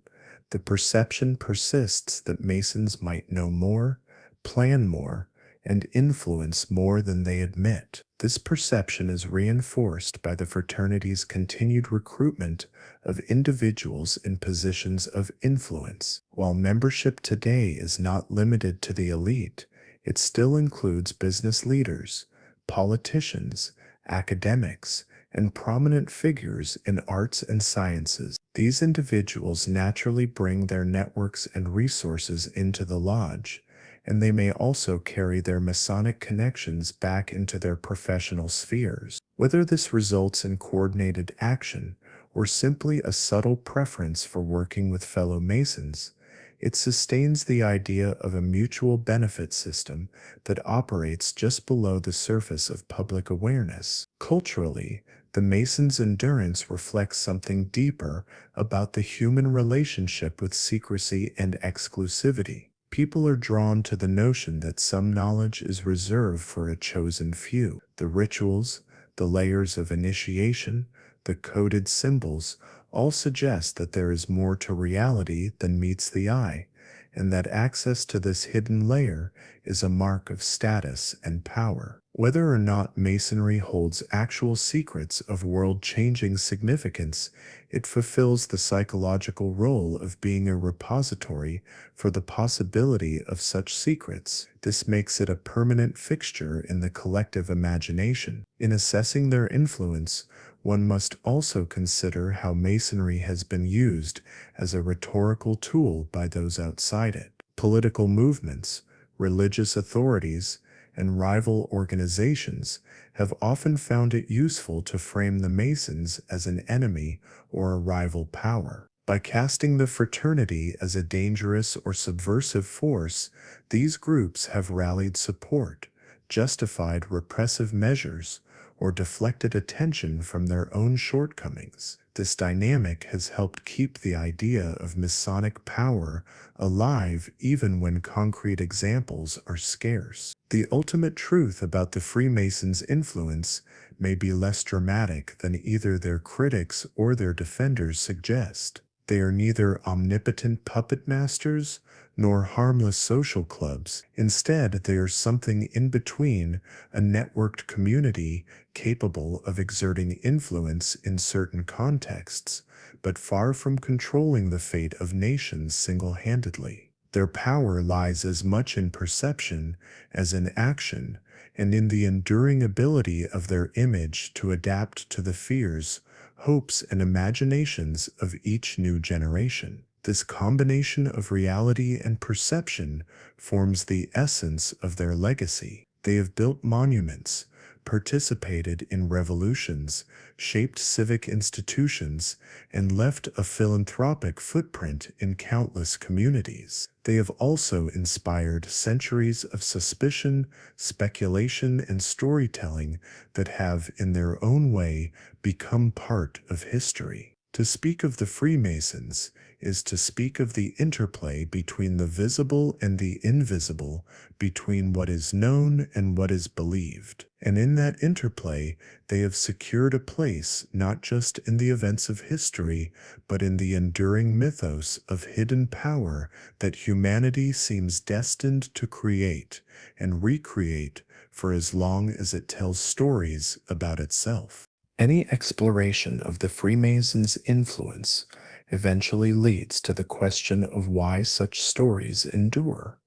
the perception persists that Masons might know more, plan more, and influence more than they admit. This perception is reinforced by the fraternity's continued recruitment of individuals in positions of influence. While membership today is not limited to the elite, it still includes business leaders, politicians, academics, and prominent figures in arts and sciences. These individuals naturally bring their networks and resources into the lodge, and they may also carry their Masonic connections back into their professional spheres. Whether this results in coordinated action or simply a subtle preference for working with fellow Masons, it sustains the idea of a mutual benefit system that operates just below the surface of public awareness. Culturally, the Masons' endurance reflects something deeper about the human relationship with secrecy and exclusivity. People are drawn to the notion that some knowledge is reserved for a chosen few. The rituals, the layers of initiation, the coded symbols all suggest that there is more to reality than meets the eye, and that access to this hidden layer is a mark of status and power. Whether or not Masonry holds actual secrets of world-changing significance, it fulfills the psychological role of being a repository for the possibility of such secrets. This makes it a permanent fixture in the collective imagination. In assessing their influence, one must also consider how Masonry has been used as a rhetorical tool by those outside it. Political movements, religious authorities, and rival organizations have often found it useful to frame the Masons as an enemy or a rival power. By casting the fraternity as a dangerous or subversive force, these groups have rallied support, justified repressive measures, or deflected attention from their own shortcomings. This dynamic has helped keep the idea of Masonic power alive even when concrete examples are scarce. The ultimate truth about the Freemasons' influence may be less dramatic than either their critics or their defenders suggest. They are neither omnipotent puppet masters nor harmless social clubs. Instead, they are something in between, a networked community capable of exerting influence in certain contexts, but far from controlling the fate of nations single-handedly. Their power lies as much in perception as in action, and in the enduring ability of their image to adapt to the fears, hopes, and imaginations of each new generation. This combination of reality and perception forms the essence of their legacy. They have built monuments, participated in revolutions, shaped civic institutions, and left a philanthropic footprint in countless communities. They have also inspired centuries of suspicion, speculation, and storytelling that have, in their own way, become part of history. To speak of the Freemasons is to speak of the interplay between the visible and the invisible, between what is known and what is believed. And in that interplay, they have secured a place not just in the events of history, but in the enduring mythos of hidden power that humanity seems destined to create and recreate for as long as it tells stories about itself. Any exploration of the Freemasons' influence eventually leads to the question of why such stories endure,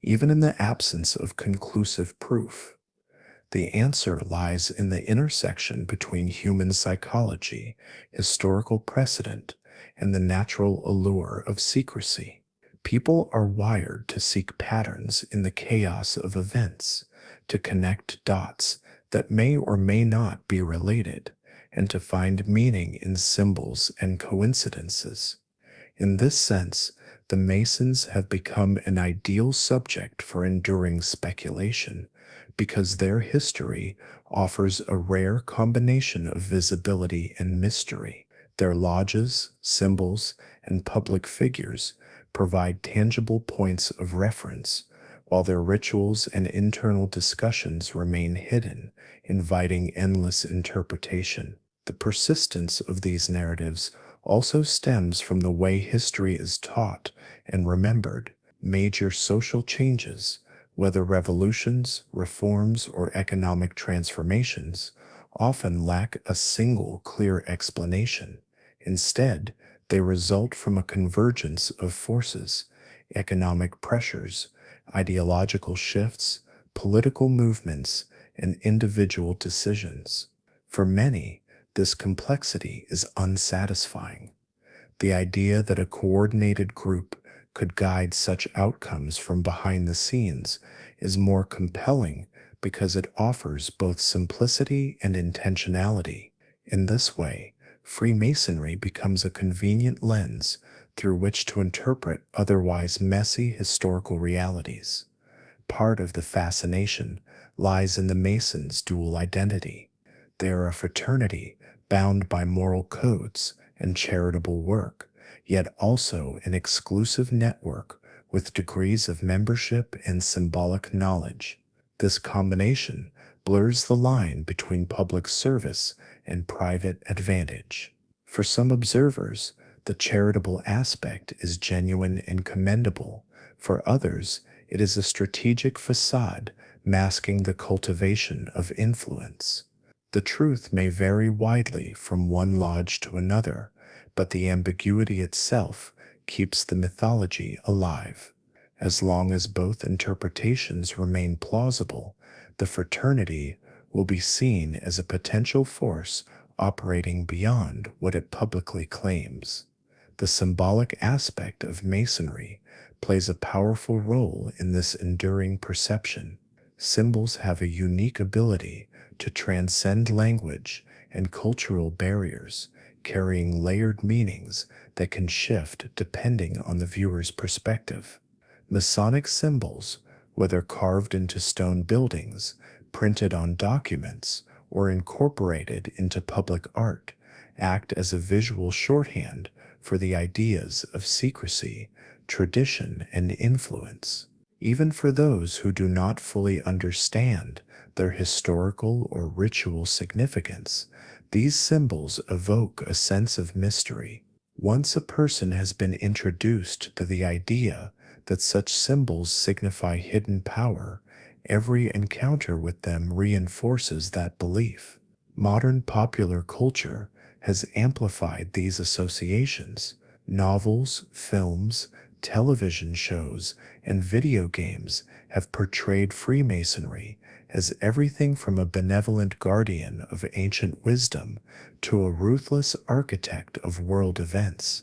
even in the absence of conclusive proof. The answer lies in the intersection between human psychology, historical precedent, and the natural allure of secrecy. People are wired to seek patterns in the chaos of events, to connect dots that may or may not be related, and to find meaning in symbols and coincidences. In this sense, the Masons have become an ideal subject for enduring speculation, because their history offers a rare combination of visibility and mystery. Their lodges, symbols, and public figures provide tangible points of reference, while their rituals and internal discussions remain hidden, inviting endless interpretation. The persistence of these narratives also stems from the way history is taught and remembered. Major social changes, whether revolutions, reforms, or economic transformations, often lack a single clear explanation. Instead, they result from a convergence of forces, economic pressures, ideological shifts, political movements, and individual decisions. For many, this complexity is unsatisfying. The idea that a coordinated group could guide such outcomes from behind the scenes is more compelling because it offers both simplicity and intentionality. In this way, Freemasonry becomes a convenient lens through which to interpret otherwise messy historical realities. Part of the fascination lies in the Masons' dual identity. They are a fraternity bound by moral codes and charitable work, yet also an exclusive network with degrees of membership and symbolic knowledge. This combination blurs the line between public service and private advantage. For some observers, the charitable aspect is genuine and commendable. For others, it is a strategic facade masking the cultivation of influence. The truth may vary widely from one lodge to another, but the ambiguity itself keeps the mythology alive. As long as both interpretations remain plausible, the fraternity will be seen as a potential force operating beyond what it publicly claims. The symbolic aspect of Masonry plays a powerful role in this enduring perception. Symbols have a unique ability to transcend language and cultural barriers, carrying layered meanings that can shift depending on the viewer's perspective. Masonic symbols, whether carved into stone buildings, printed on documents, or incorporated into public art, act as a visual shorthand for the ideas of secrecy, tradition, and influence. Even for those who do not fully understand their historical or ritual significance, these symbols evoke a sense of mystery. Once a person has been introduced to the idea that such symbols signify hidden power, every encounter with them reinforces that belief. Modern popular culture has amplified these associations. Novels, films, television shows, and video games have portrayed Freemasonry as everything from a benevolent guardian of ancient wisdom to a ruthless architect of world events.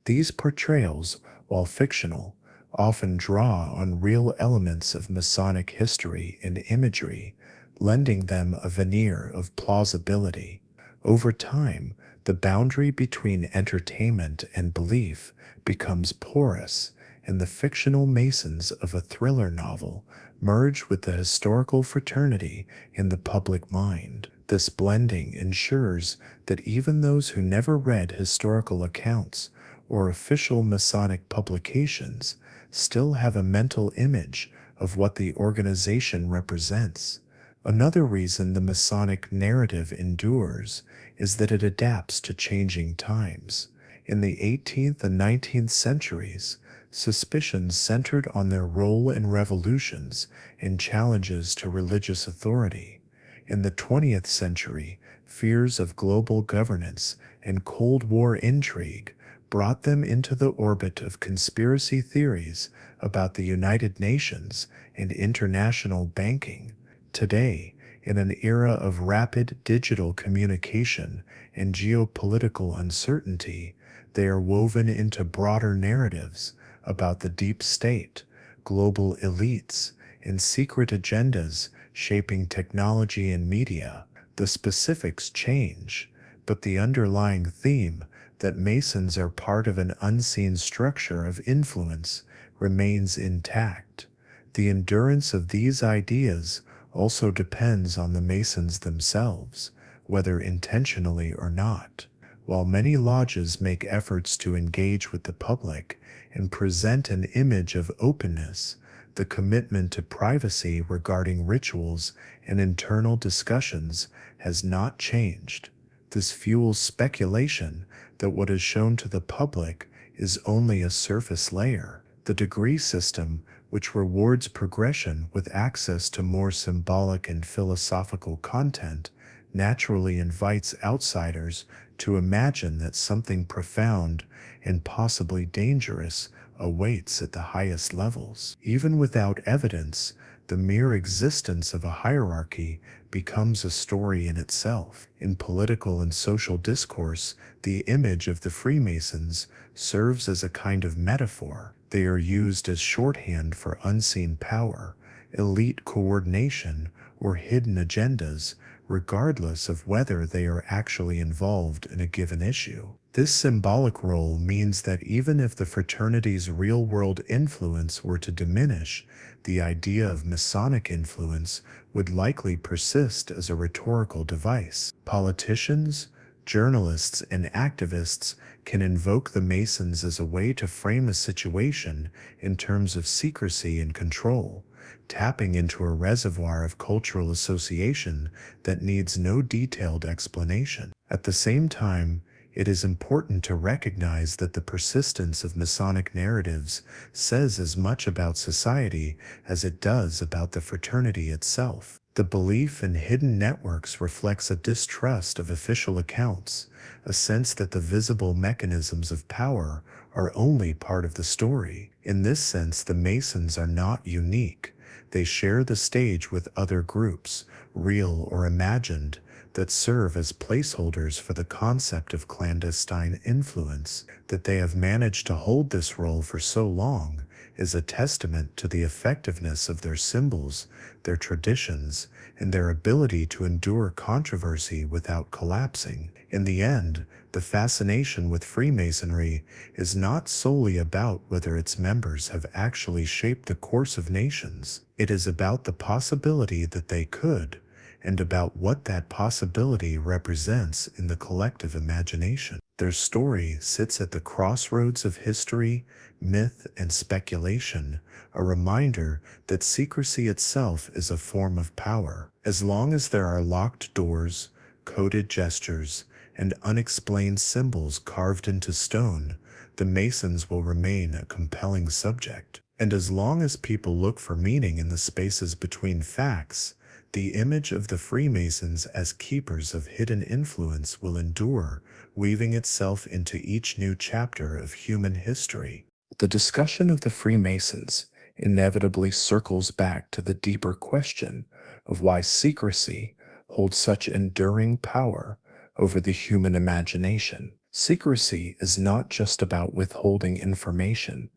These portrayals, while fictional, often draw on real elements of Masonic history and imagery, lending them a veneer of plausibility. Over time, the boundary between entertainment and belief becomes porous, and the fictional Masons of a thriller novel merge with the historical fraternity in the public mind. This blending ensures that even those who never read historical accounts or official Masonic publications still have a mental image of what the organization represents. Another reason the Masonic narrative endures is that it adapts to changing times. In the 18th and 19th centuries, suspicions centered on their role in revolutions and challenges to religious authority. In the 20th century, fears of global governance and Cold War intrigue brought them into the orbit of conspiracy theories about the United Nations and international banking. Today, in an era of rapid digital communication and geopolitical uncertainty, they are woven into broader narratives about the deep state, global elites, and secret agendas shaping technology and media. The specifics change, but the underlying theme that Masons are part of an unseen structure of influence remains intact. The endurance of these ideas also depends on the Masons themselves, whether intentionally or not. While many lodges make efforts to engage with the public and present an image of openness, the commitment to privacy regarding rituals and internal discussions has not changed. This fuels speculation that what is shown to the public is only a surface layer. The degree system, which rewards progression with access to more symbolic and philosophical content, naturally invites outsiders to imagine that something profound and possibly dangerous awaits at the highest levels. Even without evidence, the mere existence of a hierarchy becomes a story in itself. In political and social discourse, the image of the Freemasons serves as a kind of metaphor. They are used as shorthand for unseen power, elite coordination, or hidden agendas, regardless of whether they are actually involved in a given issue. This symbolic role means that even if the fraternity's real-world influence were to diminish, the idea of Masonic influence would likely persist as a rhetorical device. Politicians, journalists, and activists can invoke the Masons as a way to frame a situation in terms of secrecy and control, tapping into a reservoir of cultural association that needs no detailed explanation. At the same time, it is important to recognize that the persistence of Masonic narratives says as much about society as it does about the fraternity itself. The belief in hidden networks reflects a distrust of official accounts, a sense that the visible mechanisms of power are only part of the story. In this sense, the Masons are not unique. They share the stage with other groups, real or imagined, that serve as placeholders for the concept of clandestine influence. That they have managed to hold this role for so long is a testament to the effectiveness of their symbols, their traditions, and their ability to endure controversy without collapsing. In the end, the fascination with Freemasonry is not solely about whether its members have actually shaped the course of nations. It is about the possibility that they could, and about what that possibility represents in the collective imagination. Their story sits at the crossroads of history, myth, and speculation, a reminder that secrecy itself is a form of power. As long as there are locked doors, coded gestures, and unexplained symbols carved into stone, the Masons will remain a compelling subject. And as long as people look for meaning in the spaces between facts, the image of the Freemasons as keepers of hidden influence will endure, weaving itself into each new chapter of human history. The discussion of the Freemasons inevitably circles back to the deeper question of why secrecy holds such enduring power over the human imagination. Secrecy is not just about withholding information,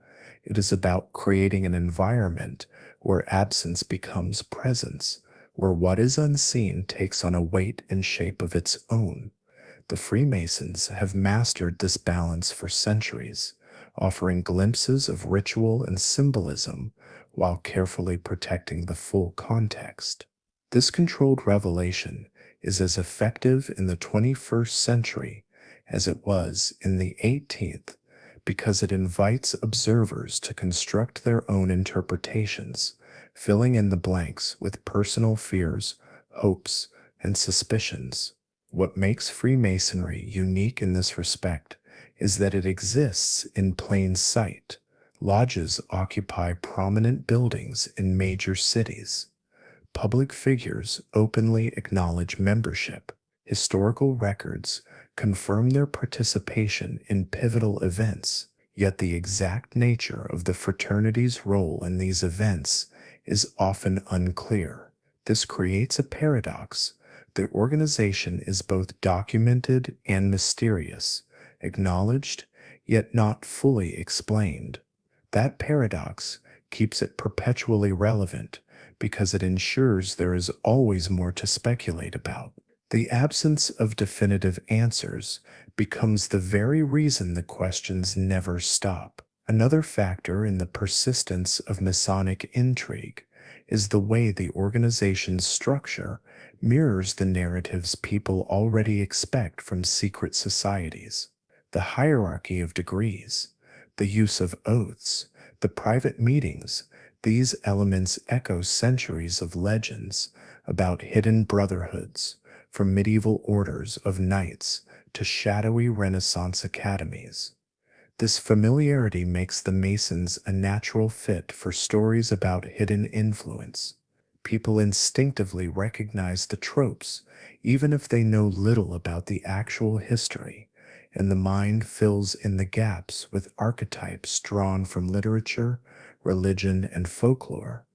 it is about creating an environment where absence becomes presence, where what is unseen takes on a weight and shape of its own. The Freemasons have mastered this balance for centuries, offering glimpses of ritual and symbolism while carefully protecting the full context. This controlled revelation is as effective in the 21st century as it was in the 18th because it invites observers to construct their own interpretations, filling in the blanks with personal fears, hopes, and suspicions. What makes Freemasonry unique in this respect is that it exists in plain sight. Lodges occupy prominent buildings in major cities. Public figures openly acknowledge membership. Historical records confirm their participation in pivotal events, yet the exact nature of the fraternity's role in these events is often unclear. This creates a paradox. The organization is both documented and mysterious, acknowledged, yet not fully explained. That paradox keeps it perpetually relevant because it ensures there is always more to speculate about. The absence of definitive answers becomes the very reason the questions never stop. Another factor in the persistence of Masonic intrigue is the way the organization's structure mirrors the narratives people already expect from secret societies. The hierarchy of degrees, the use of oaths, the private meetings, these elements echo centuries of legends about hidden brotherhoods, from medieval orders of knights to shadowy Renaissance academies. This familiarity makes the Masons a natural fit for stories about hidden influence. People instinctively recognize the tropes, even if they know little about the actual history, and the mind fills in the gaps with archetypes drawn from literature, religion, and folklore.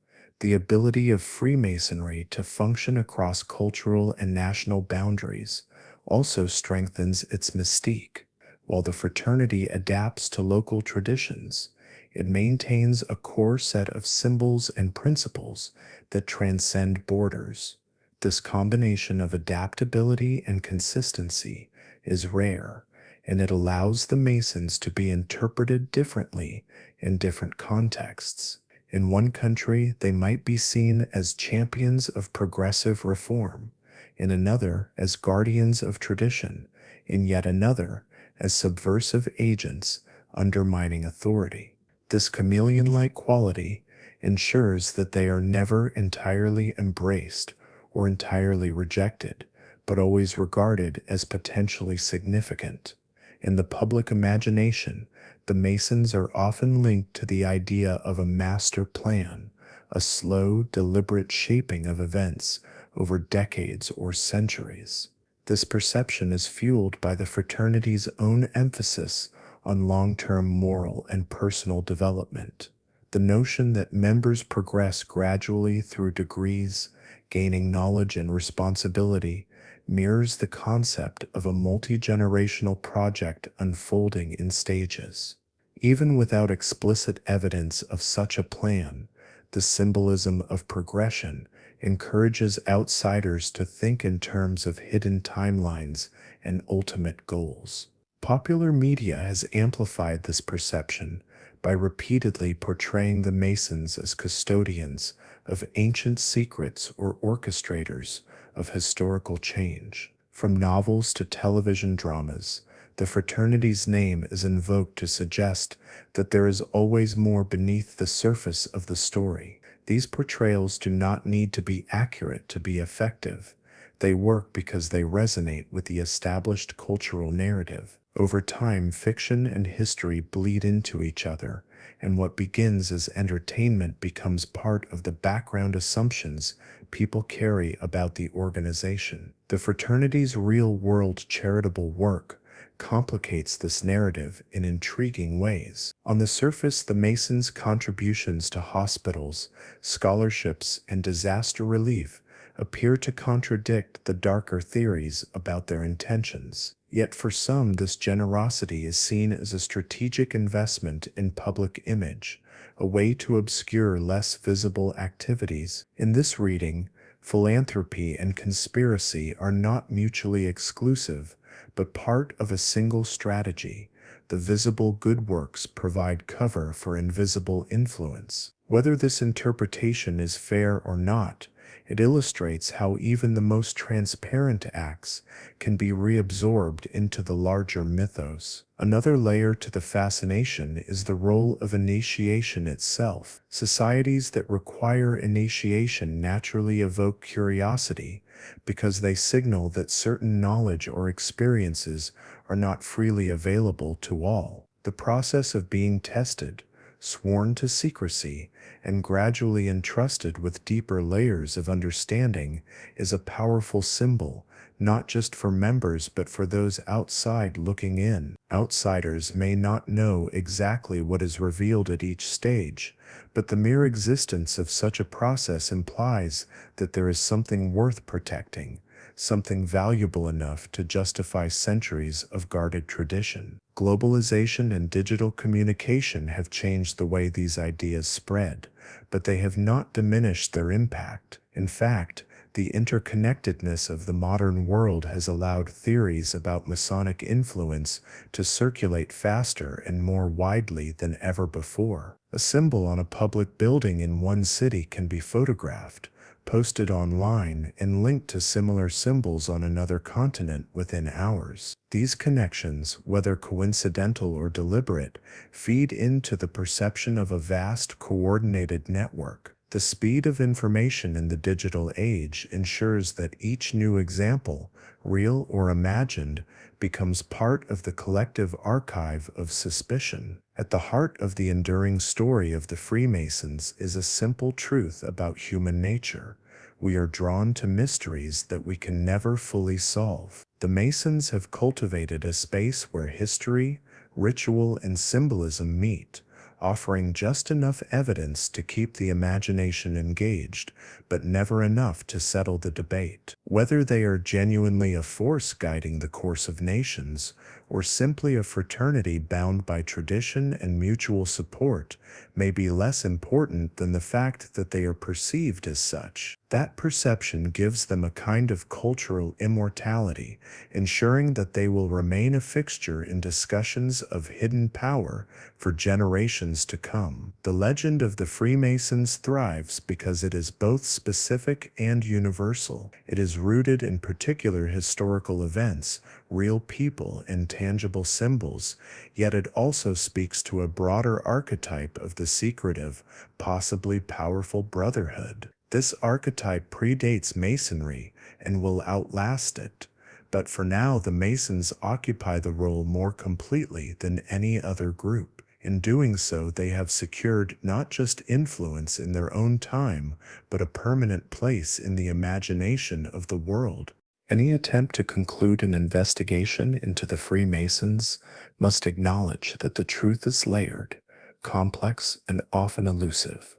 The ability of Freemasonry to function across cultural and national boundaries also strengthens its mystique. While the fraternity adapts to local traditions, it maintains a core set of symbols and principles that transcend borders. This combination of adaptability and consistency is rare, and it allows the Masons to be interpreted differently in different contexts. In one country, they might be seen as champions of progressive reform, in another as guardians of tradition, in yet another as subversive agents undermining authority. This chameleon-like quality ensures that they are never entirely embraced or entirely rejected, but always regarded as potentially significant. In the public imagination, the Masons are often linked to the idea of a master plan, a slow, deliberate shaping of events over decades or centuries. This perception is fueled by the fraternity's own emphasis on long-term moral and personal development. The notion that members progress gradually through degrees, gaining knowledge and responsibility, mirrors the concept of a multi-generational project unfolding in stages. Even without explicit evidence of such a plan, the symbolism of progression encourages outsiders to think in terms of hidden timelines and ultimate goals. Popular media has amplified this perception by repeatedly portraying the Masons as custodians of ancient secrets or orchestrators of historical change. From novels to television dramas, the fraternity's name is invoked to suggest that there is always more beneath the surface of the story. These portrayals do not need to be accurate to be effective. They work because they resonate with the established cultural narrative. Over time, fiction and history bleed into each other, and what begins as entertainment becomes part of the background assumptions people carry about the organization. The fraternity's real-world charitable work complicates this narrative in intriguing ways. On the surface, the Masons' contributions to hospitals, scholarships, and disaster relief appear to contradict the darker theories about their intentions. Yet for some, this generosity is seen as a strategic investment in public image, a way to obscure less visible activities. In this reading, philanthropy and conspiracy are not mutually exclusive, but part of a single strategy. The visible good works provide cover for invisible influence. Whether this interpretation is fair or not, it illustrates how even the most transparent acts can be reabsorbed into the larger mythos. Another layer to the fascination is the role of initiation itself. Societies that require initiation naturally evoke curiosity because they signal that certain knowledge or experiences are not freely available to all. The process of being tested, sworn to secrecy, and gradually entrusted with deeper layers of understanding is a powerful symbol, not just for members but for those outside looking in. Outsiders may not know exactly what is revealed at each stage, but the mere existence of such a process implies that there is something worth protecting, something valuable enough to justify centuries of guarded tradition. Globalization and digital communication have changed the way these ideas spread, but they have not diminished their impact. In fact, the interconnectedness of the modern world has allowed theories about Masonic influence to circulate faster and more widely than ever before. A symbol on a public building in one city can be photographed, posted online, and linked to similar symbols on another continent within hours. These connections, whether coincidental or deliberate, feed into the perception of a vast, coordinated network. The speed of information in the digital age ensures that each new example, real or imagined, becomes part of the collective archive of suspicion. At the heart of the enduring story of the Freemasons is a simple truth about human nature. We are drawn to mysteries that we can never fully solve. The Masons have cultivated a space where history, ritual, and symbolism meet, offering just enough evidence to keep the imagination engaged, but never enough to settle the debate. Whether they are genuinely a force guiding the course of nations, or simply a fraternity bound by tradition and mutual support, may be less important than the fact that they are perceived as such. That perception gives them a kind of cultural immortality, ensuring that they will remain a fixture in discussions of hidden power for generations to come. The legend of the Freemasons thrives because it is both specific and universal. It is rooted in particular historical events, real people, and tangible symbols, yet it also speaks to a broader archetype of the secretive, possibly powerful brotherhood. This archetype predates Masonry and will outlast it, but for now the Masons occupy the role more completely than any other group. In doing so, they have secured not just influence in their own time, but a permanent place in the imagination of the world. Any attempt to conclude an investigation into the Freemasons must acknowledge that the truth is layered, complex, and often elusive.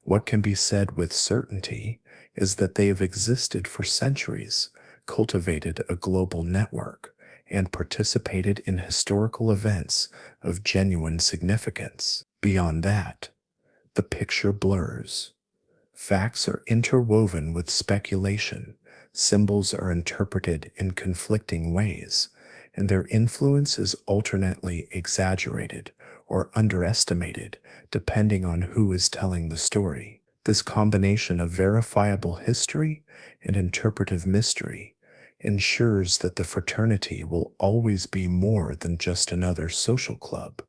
What can be said with certainty is that they have existed for centuries, cultivated a global network, and participated in historical events of genuine significance. Beyond that, the picture blurs. Facts are interwoven with speculation, symbols are interpreted in conflicting ways, and their influence is alternately exaggerated or underestimated depending on who is telling the story. This combination of verifiable history and interpretive mystery ensures that the fraternity will always be more than just another social club.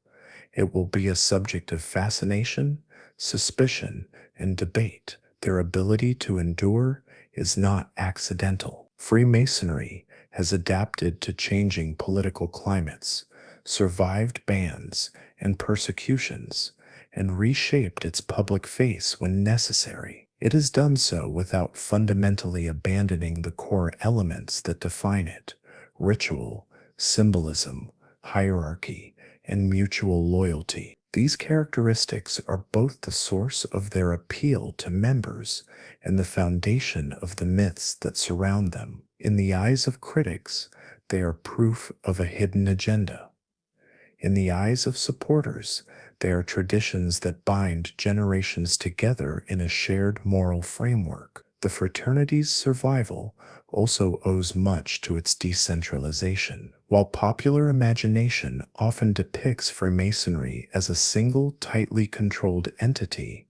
It will be a subject of fascination, suspicion, and debate. Their ability to endure is not accidental. Freemasonry has adapted to changing political climates, survived bans and persecutions, and reshaped its public face when necessary. It has done so without fundamentally abandoning the core elements that define it: ritual, symbolism, hierarchy, and mutual loyalty. These characteristics are both the source of their appeal to members and the foundation of the myths that surround them. In the eyes of critics, they are proof of a hidden agenda. In the eyes of supporters, they are traditions that bind generations together in a shared moral framework. The fraternity's survival also owes much to its decentralization. While popular imagination often depicts Freemasonry as a single, tightly controlled entity,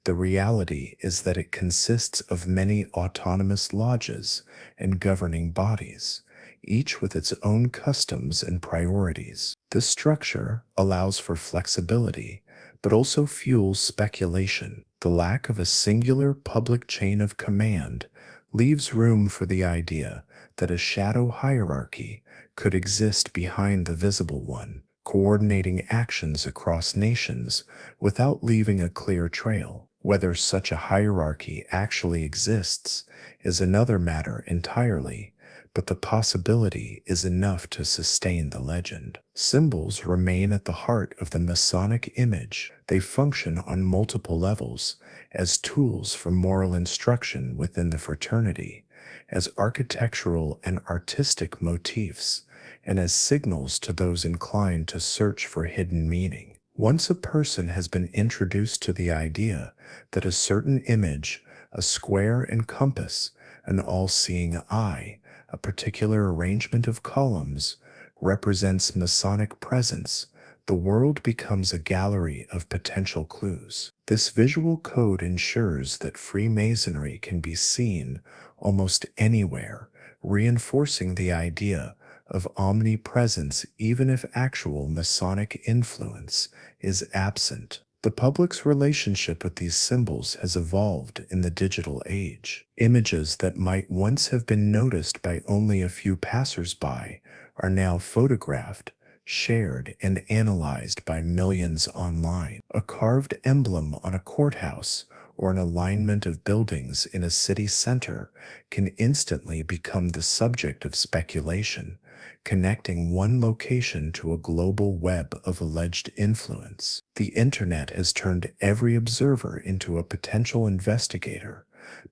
the reality is that it consists of many autonomous lodges and governing bodies, each with its own customs and priorities. This structure allows for flexibility, but also fuels speculation. The lack of a singular public chain of command leaves room for the idea that a shadow hierarchy could exist behind the visible one, coordinating actions across nations without leaving a clear trail. Whether such a hierarchy actually exists is another matter entirely, but the possibility is enough to sustain the legend. Symbols remain at the heart of the Masonic image. They function on multiple levels as tools for moral instruction within the fraternity, as architectural and artistic motifs, and as signals to those inclined to search for hidden meaning. Once a person has been introduced to the idea that a certain image, a square and compass, an all-seeing eye, a particular arrangement of columns, represents Masonic presence, the world becomes a gallery of potential clues. This visual code ensures that Freemasonry can be seen almost anywhere, reinforcing the idea of omnipresence even if actual Masonic influence is absent. The public's relationship with these symbols has evolved in the digital age. Images that might once have been noticed by only a few passers-by are now photographed, shared, and analyzed by millions online. A carved emblem on a courthouse or an alignment of buildings in a city center can instantly become the subject of speculation, connecting one location to a global web of alleged influence. The internet has turned every observer into a potential investigator,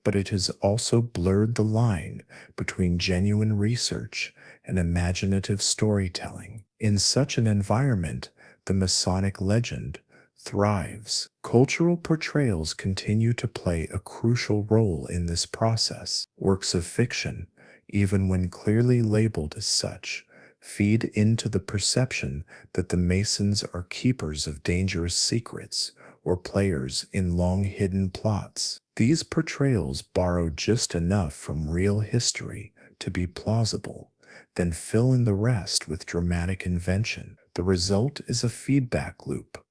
but it has also blurred the line between genuine research and imaginative storytelling. In such an environment, the Masonic legend thrives. Cultural portrayals continue to play a crucial role in this process. Works of fiction, even when clearly labeled as such, feed into the perception that the Masons are keepers of dangerous secrets or players in long-hidden plots. These portrayals borrow just enough from real history to be plausible, then fill in the rest with dramatic invention. The result is a feedback loop.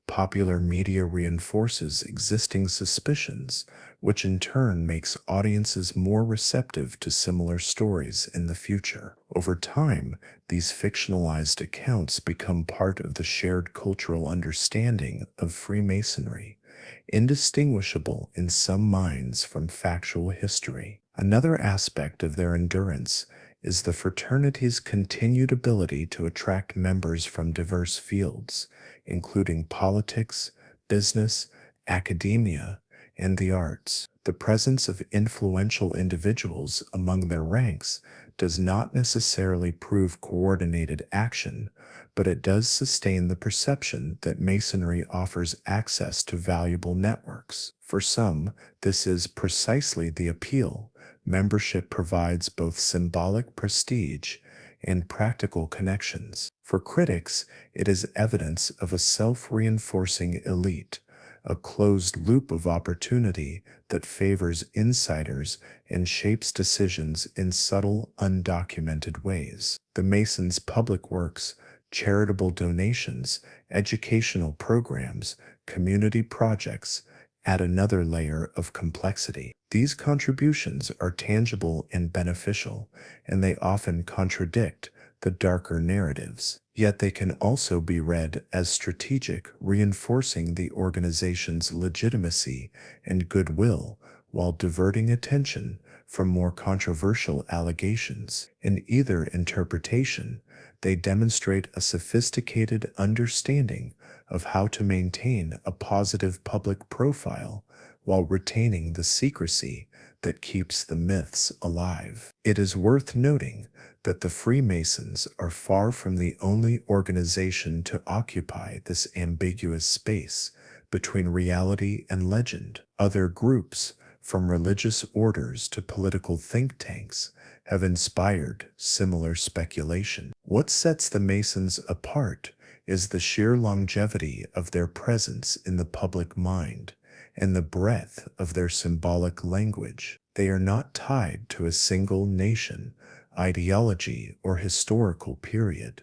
Popular media reinforces existing suspicions, which in turn makes audiences more receptive to similar stories in the future. Over time, these fictionalized accounts become part of the shared cultural understanding of Freemasonry, indistinguishable in some minds from factual history. Another aspect of their endurance is the fraternity's continued ability to attract members from diverse fields, including politics, business, academia, and the arts. The presence of influential individuals among their ranks does not necessarily prove coordinated action, but it does sustain the perception that Masonry offers access to valuable networks. For some, this is precisely the appeal. Membership provides both symbolic prestige and practical connections. For critics, it is evidence of a self-reinforcing elite, a closed loop of opportunity that favors insiders and shapes decisions in subtle, undocumented ways. The Masons' public works, charitable donations, educational programs, community projects add another layer of complexity. These contributions are tangible and beneficial, and they often contradict the darker narratives. Yet they can also be read as strategic, reinforcing the organization's legitimacy and goodwill while diverting attention from more controversial allegations. In either interpretation, they demonstrate a sophisticated understanding of how to maintain a positive public profile while retaining the secrecy that keeps the myths alive. It is worth noting that the Freemasons are far from the only organization to occupy this ambiguous space between reality and legend. Other groups, from religious orders to political think tanks, have inspired similar speculation. What sets the Masons apart is the sheer longevity of their presence in the public mind and the breadth of their symbolic language. They are not tied to a single nation, ideology, or historical period.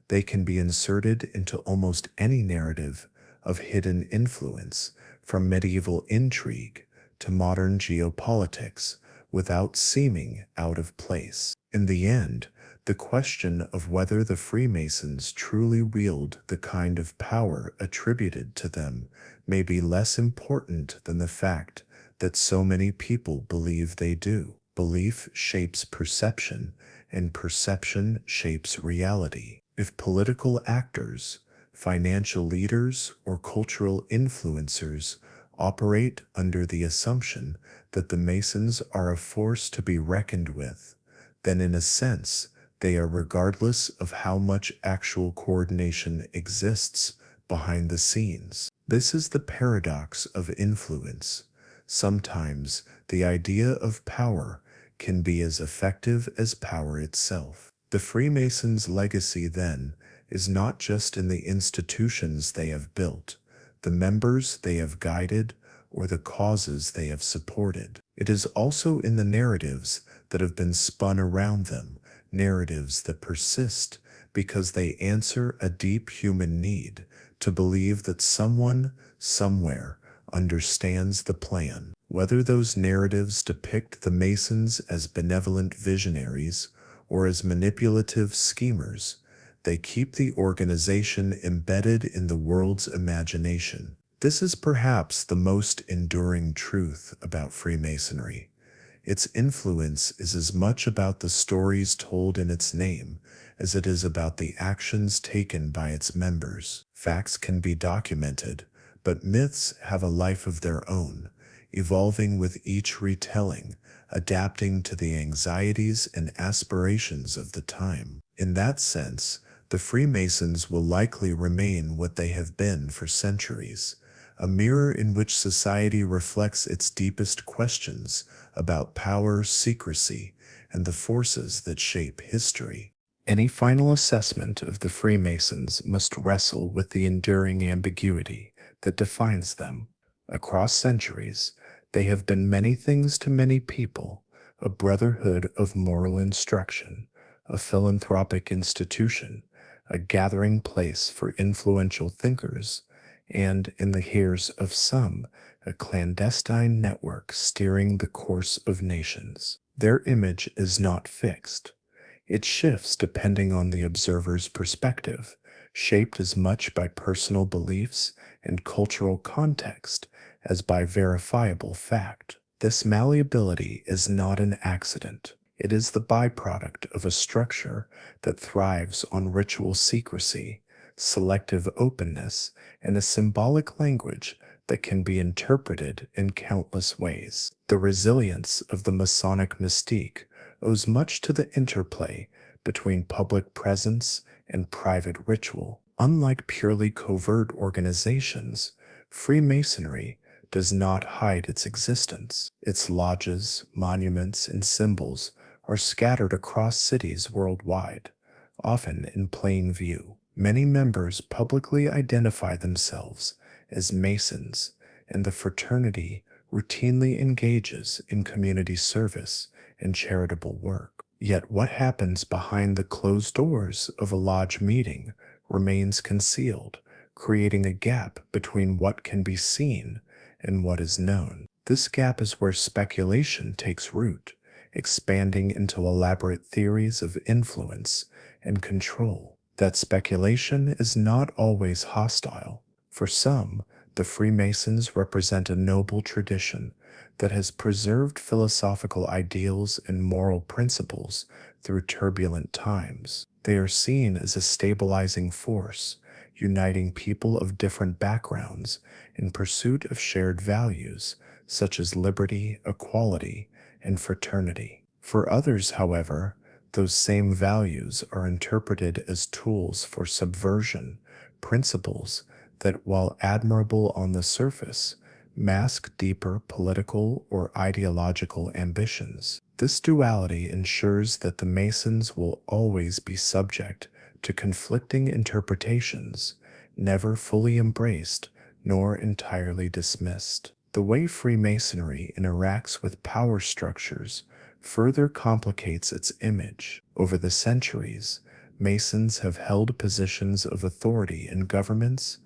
They can be inserted into almost any narrative of hidden influence, from medieval intrigue to modern geopolitics, without seeming out of place. In the end, the question of whether the Freemasons truly wield the kind of power attributed to them may be less important than the fact that so many people believe they do. Belief shapes perception, and perception shapes reality. If political actors, financial leaders, or cultural influencers operate under the assumption that the Masons are a force to be reckoned with, then in a sense, they are, regardless of how much actual coordination exists behind the scenes. This is the paradox of influence. Sometimes the idea of power can be as effective as power itself. The Freemasons' legacy, then, is not just in the institutions they have built, the members they have guided, or the causes they have supported. It is also in the narratives that have been spun around them, narratives that persist because they answer a deep human need to believe that someone, somewhere, understands the plan. Whether those narratives depict the Masons as benevolent visionaries or as manipulative schemers, they keep the organization embedded in the world's imagination. This is perhaps the most enduring truth about Freemasonry. Its influence is as much about the stories told in its name as it is about the actions taken by its members. Facts can be documented, but myths have a life of their own, evolving with each retelling, adapting to the anxieties and aspirations of the time. In that sense, the Freemasons will likely remain what they have been for centuries, a mirror in which society reflects its deepest questions about power, secrecy, and the forces that shape history. Any final assessment of the Freemasons must wrestle with the enduring ambiguity that defines them. Across centuries, they have been many things to many people: a brotherhood of moral instruction, a philanthropic institution, a gathering place for influential thinkers, and, in the ears of some, a clandestine network steering the course of nations. Their image is not fixed. It shifts depending on the observer's perspective, shaped as much by personal beliefs and cultural context as by verifiable fact. This malleability is not an accident. It is the byproduct of a structure that thrives on ritual secrecy, selective openness, and a symbolic language that can be interpreted in countless ways. The resilience of the Masonic mystique owes much to the interplay between public presence and private ritual. Unlike purely covert organizations, Freemasonry does not hide its existence. Its lodges, monuments, and symbols are scattered across cities worldwide, often in plain view. Many members publicly identify themselves as Masons, and the fraternity routinely engages in community service and charitable work. Yet what happens behind the closed doors of a lodge meeting remains concealed, creating a gap between what can be seen and what is known. This gap is where speculation takes root, expanding into elaborate theories of influence and control. That speculation is not always hostile. For some, the Freemasons represent a noble tradition that has preserved philosophical ideals and moral principles through turbulent times. They are seen as a stabilizing force, uniting people of different backgrounds in pursuit of shared values such as liberty, equality, and fraternity. For others, however, those same values are interpreted as tools for subversion, principles that, while admirable on the surface, mask deeper political or ideological ambitions. This duality ensures that the Masons will always be subject to conflicting interpretations, never fully embraced nor entirely dismissed. The way Freemasonry interacts with power structures further complicates its image. Over the centuries, Masons have held positions of authority in governments,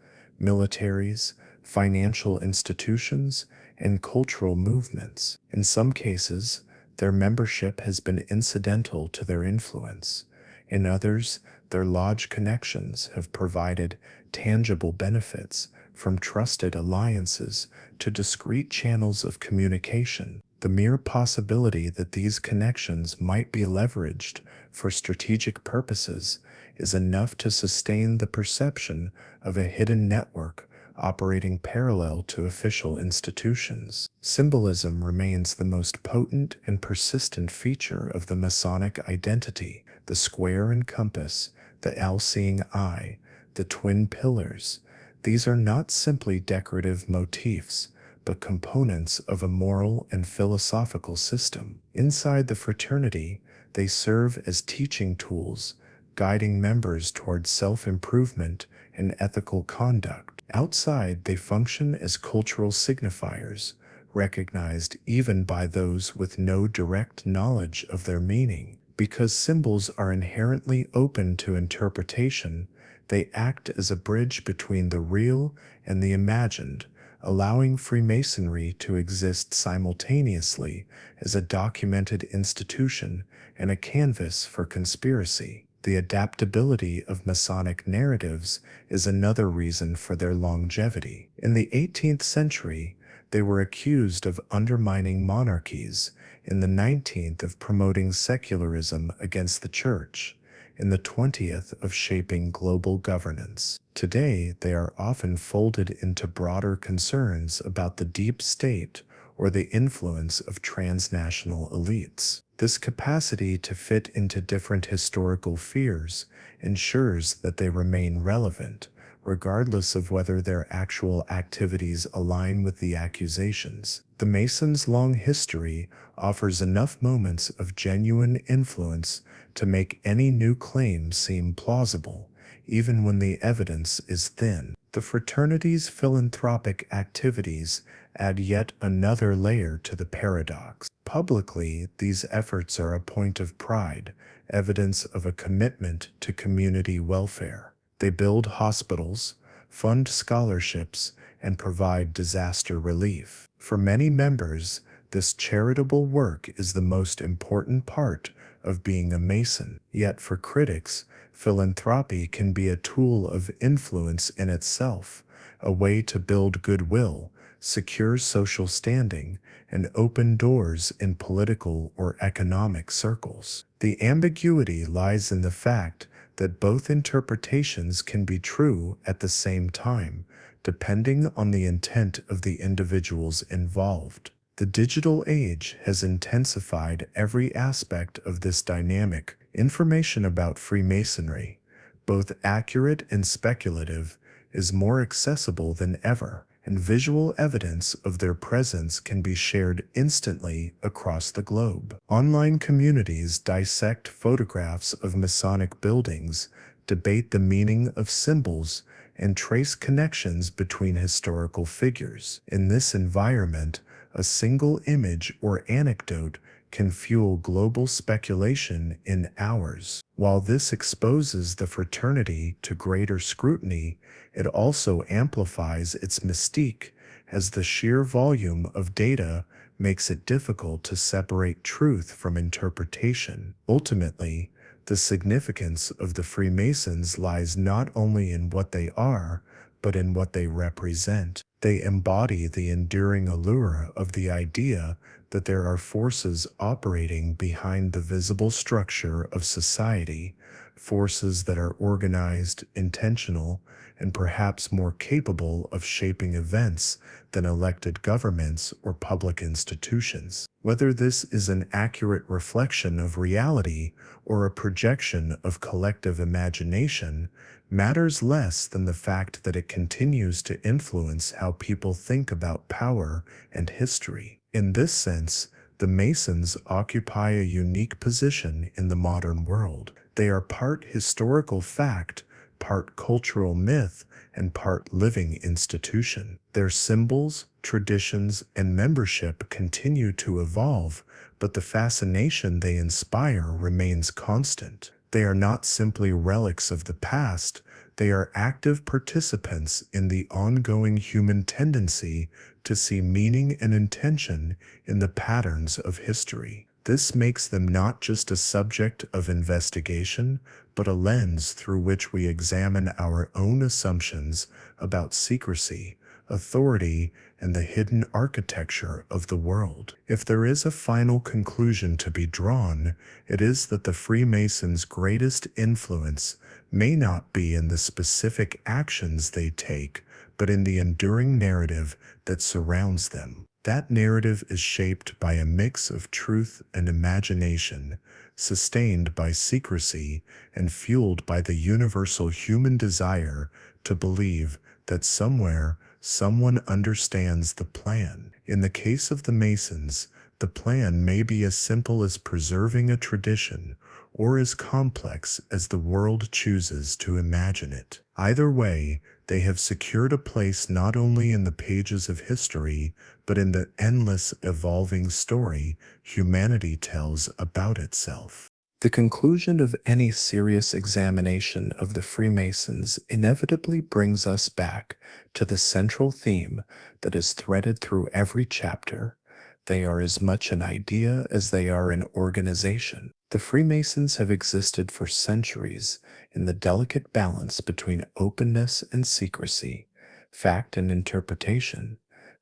militaries, financial institutions, and cultural movements. In some cases, their membership has been incidental to their influence. In others, their lodge connections have provided tangible benefits, from trusted alliances to discreet channels of communication. The mere possibility that these connections might be leveraged for strategic purposes is enough to sustain the perception of a hidden network operating parallel to official institutions. Symbolism remains the most potent and persistent feature of the Masonic identity. The square and compass, the all-seeing eye, the twin pillars, these are not simply decorative motifs, but components of a moral and philosophical system. Inside the fraternity, they serve as teaching tools, guiding members towards self-improvement and ethical conduct. Outside, they function as cultural signifiers, recognized even by those with no direct knowledge of their meaning. Because symbols are inherently open to interpretation, they act as a bridge between the real and the imagined, allowing Freemasonry to exist simultaneously as a documented institution and a canvas for conspiracy. The adaptability of Masonic narratives is another reason for their longevity. In the 18th century, they were accused of undermining monarchies, in the 19th of promoting secularism against the church, in the 20th of shaping global governance. Today, they are often folded into broader concerns about the deep state or the influence of transnational elites. This capacity to fit into different historical spheres ensures that they remain relevant, regardless of whether their actual activities align with the accusations. The Masons' long history offers enough moments of genuine influence to make any new claim seem plausible, even when the evidence is thin. The fraternity's philanthropic activities add yet another layer to the paradox. Publicly, these efforts are a point of pride, evidence of a commitment to community welfare. They build hospitals, fund scholarships, and provide disaster relief. For many members, this charitable work is the most important part of being a Mason. Yet for critics, philanthropy can be a tool of influence in itself, a way to build goodwill, secure social standing, and open doors in political or economic circles. The ambiguity lies in the fact that both interpretations can be true at the same time, depending on the intent of the individuals involved. The digital age has intensified every aspect of this dynamic. Information about Freemasonry, both accurate and speculative, is more accessible than ever, and visual evidence of their presence can be shared instantly across the globe. Online communities dissect photographs of Masonic buildings, debate the meaning of symbols, and trace connections between historical figures. In this environment, a single image or anecdote can fuel global speculation in hours. While this exposes the fraternity to greater scrutiny, it also amplifies its mystique, as the sheer volume of data makes it difficult to separate truth from interpretation. Ultimately, the significance of the Freemasons lies not only in what they are, but in what they represent. They embody the enduring allure of the idea that there are forces operating behind the visible structure of society, forces that are organized, intentional, and perhaps more capable of shaping events than elected governments or public institutions. Whether this is an accurate reflection of reality or a projection of collective imagination matters less than the fact that it continues to influence how people think about power and history. In this sense, the Masons occupy a unique position in the modern world. They are part historical fact, part cultural myth, and part living institution. Their symbols, traditions, and membership continue to evolve, but the fascination they inspire remains constant. They are not simply relics of the past, they are active participants in the ongoing human tendency to see meaning and intention in the patterns of history. This makes them not just a subject of investigation, but a lens through which we examine our own assumptions about secrecy, authority, and the hidden architecture of the world. If there is a final conclusion to be drawn, it is that the Freemasons' greatest influence may not be in the specific actions they take, but in the enduring narrative that surrounds them. That narrative is shaped by a mix of truth and imagination, sustained by secrecy, and fueled by the universal human desire to believe that somewhere, someone understands the plan. In the case of the Masons, the plan may be as simple as preserving a tradition, or as complex as the world chooses to imagine it. Either way, they have secured a place not only in the pages of history, but in the endless evolving story humanity tells about itself. The conclusion of any serious examination of the Freemasons inevitably brings us back to the central theme that is threaded through every chapter. They are as much an idea as they are an organization. The Freemasons have existed for centuries in the delicate balance between openness and secrecy, fact and interpretation,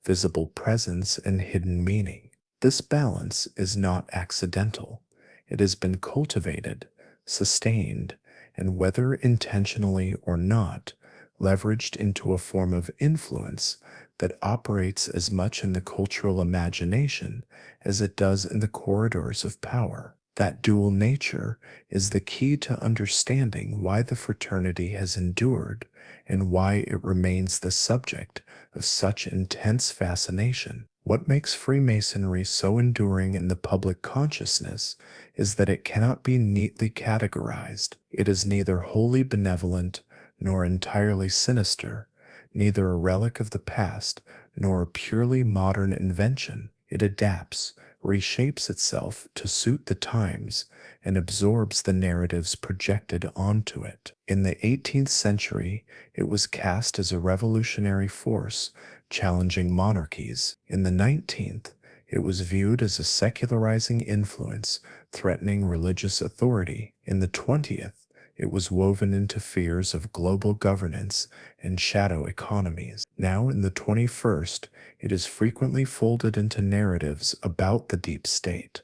visible presence and hidden meaning. This balance is not accidental. It has been cultivated, sustained, and whether intentionally or not, leveraged into a form of influence that operates as much in the cultural imagination as it does in the corridors of power. That dual nature is the key to understanding why the fraternity has endured and why it remains the subject of such intense fascination. What makes Freemasonry so enduring in the public consciousness is that it cannot be neatly categorized. It is neither wholly benevolent nor entirely sinister, neither a relic of the past nor a purely modern invention. It adapts, reshapes itself to suit the times, and absorbs the narratives projected onto it. In the 18th century, it was cast as a revolutionary force, challenging monarchies. In the 19th, it was viewed as a secularizing influence, threatening religious authority. In the 20th, it was woven into fears of global governance and shadow economies. Now in the 21st, it is frequently folded into narratives about the deep state,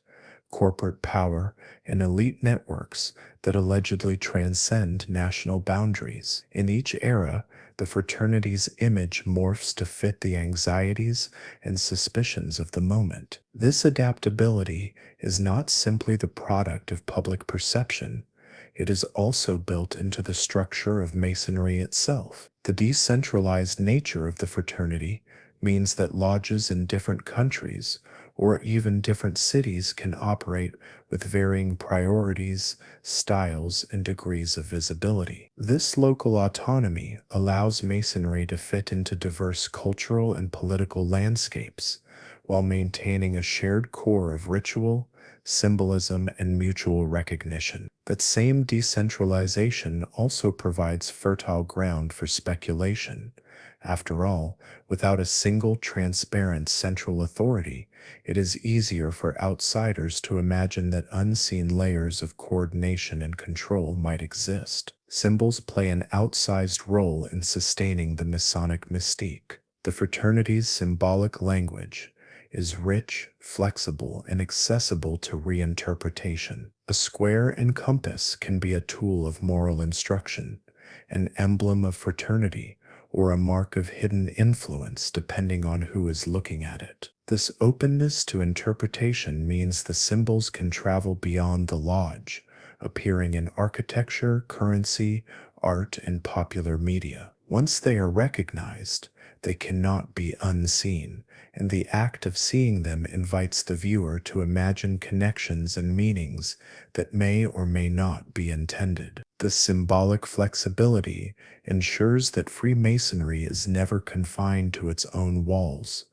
corporate power, and elite networks that allegedly transcend national boundaries. In each era, the fraternity's image morphs to fit the anxieties and suspicions of the moment. This adaptability is not simply the product of public perception, it is also built into the structure of Masonry itself. The decentralized nature of the fraternity means that lodges in different countries or even different cities can operate with varying priorities, styles, and degrees of visibility. This local autonomy allows Masonry to fit into diverse cultural and political landscapes while maintaining a shared core of ritual, symbolism, and mutual recognition. That same decentralization also provides fertile ground for speculation. After all, without a single transparent central authority, it is easier for outsiders to imagine that unseen layers of coordination and control might exist. Symbols play an outsized role in sustaining the Masonic mystique. The fraternity's symbolic language is rich, flexible, and accessible to reinterpretation. A square and compass can be a tool of moral instruction, an emblem of fraternity, or a mark of hidden influence depending on who is looking at it. This openness to interpretation means the symbols can travel beyond the lodge, appearing in architecture, currency, art, and popular media. Once they are recognized, they cannot be unseen, and the act of seeing them invites the viewer to imagine connections and meanings that may or may not be intended. This symbolic flexibility ensures that Freemasonry is never confined to its own walls.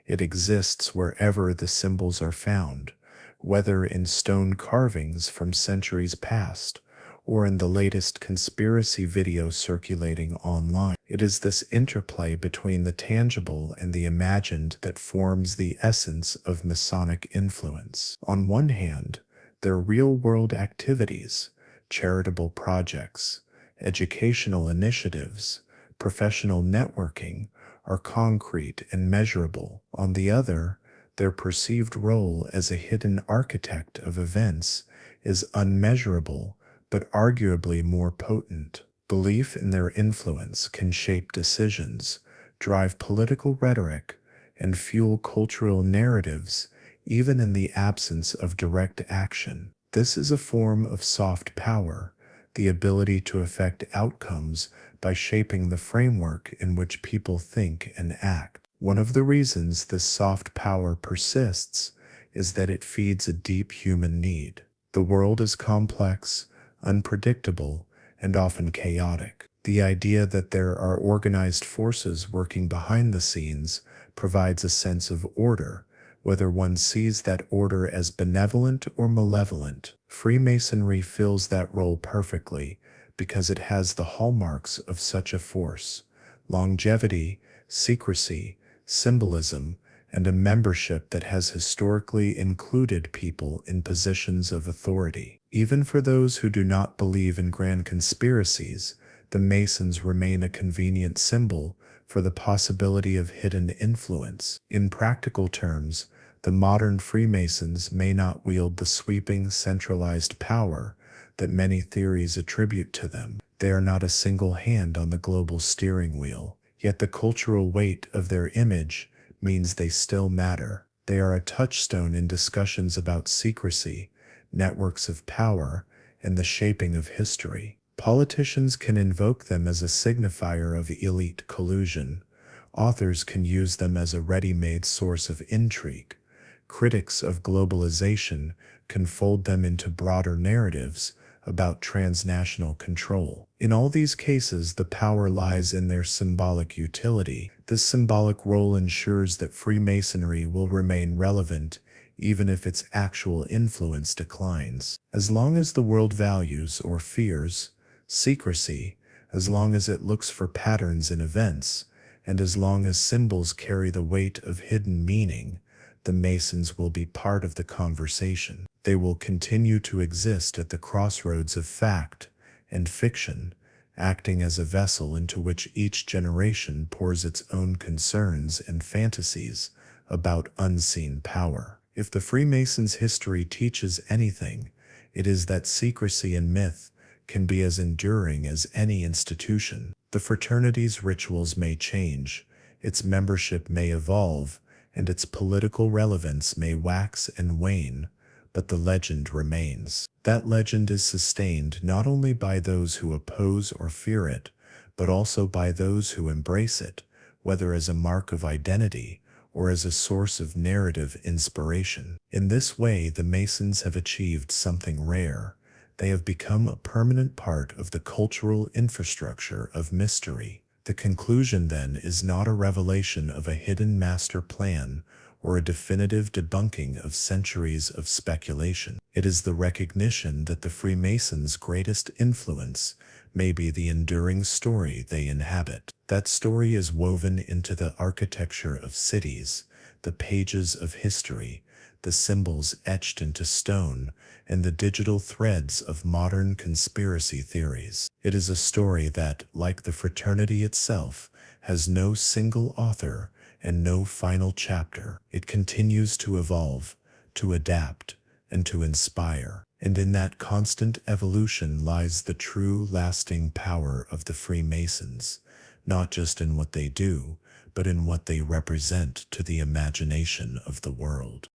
It exists wherever the symbols are found, whether in stone carvings from centuries past or in the latest conspiracy video circulating online. It is this interplay between the tangible and the imagined that forms the essence of Masonic influence. On one hand, their real-world activities, charitable projects, educational initiatives, professional networking, are concrete and measurable. On the other, their perceived role as a hidden architect of events is unmeasurable, but arguably more potent. Belief in their influence can shape decisions, drive political rhetoric, and fuel cultural narratives, even in the absence of direct action. This is a form of soft power, the ability to affect outcomes by shaping the framework in which people think and act. One of the reasons this soft power persists is that it feeds a deep human need. The world is complex, unpredictable, and often chaotic. The idea that there are organized forces working behind the scenes provides a sense of order, whether one sees that order as benevolent or malevolent. Freemasonry fills that role perfectly because it has the hallmarks of such a force: longevity, secrecy, symbolism, and a membership that has historically included people in positions of authority. Even for those who do not believe in grand conspiracies, the Masons remain a convenient symbol for the possibility of hidden influence. In practical terms, the modern Freemasons may not wield the sweeping, centralized power that many theories attribute to them. They are not a single hand on the global steering wheel, yet the cultural weight of their image means they still matter. They are a touchstone in discussions about secrecy, networks of power, and the shaping of history. Politicians can invoke them as a signifier of elite collusion. Authors can use them as a ready-made source of intrigue. Critics of globalization can fold them into broader narratives about transnational control. In all these cases, the power lies in their symbolic utility. This symbolic role ensures that Freemasonry will remain relevant even if its actual influence declines. As long as the world values or fears secrecy, as long as it looks for patterns in events, and as long as symbols carry the weight of hidden meaning, the Masons will be part of the conversation. They will continue to exist at the crossroads of fact and fiction, acting as a vessel into which each generation pours its own concerns and fantasies about unseen power. If the Freemasons' history teaches anything, it is that secrecy and myth can be as enduring as any institution. The fraternity's rituals may change, its membership may evolve, and its political relevance may wax and wane, but the legend remains. That legend is sustained not only by those who oppose or fear it, but also by those who embrace it, whether as a mark of identity or as a source of narrative inspiration. In this way, the Masons have achieved something rare. They have become a permanent part of the cultural infrastructure of mystery. The conclusion, then, is not a revelation of a hidden master plan or a definitive debunking of centuries of speculation. It is the recognition that the Freemasons' greatest influence may be the enduring story they inhabit. That story is woven into the architecture of cities, the pages of history, the symbols etched into stone, and the digital threads of modern conspiracy theories. It is a story that, like the fraternity itself, has no single author and no final chapter. It continues to evolve, to adapt, and to inspire. And in that constant evolution lies the true lasting power of the Freemasons, not just in what they do, but in what they represent to the imagination of the world.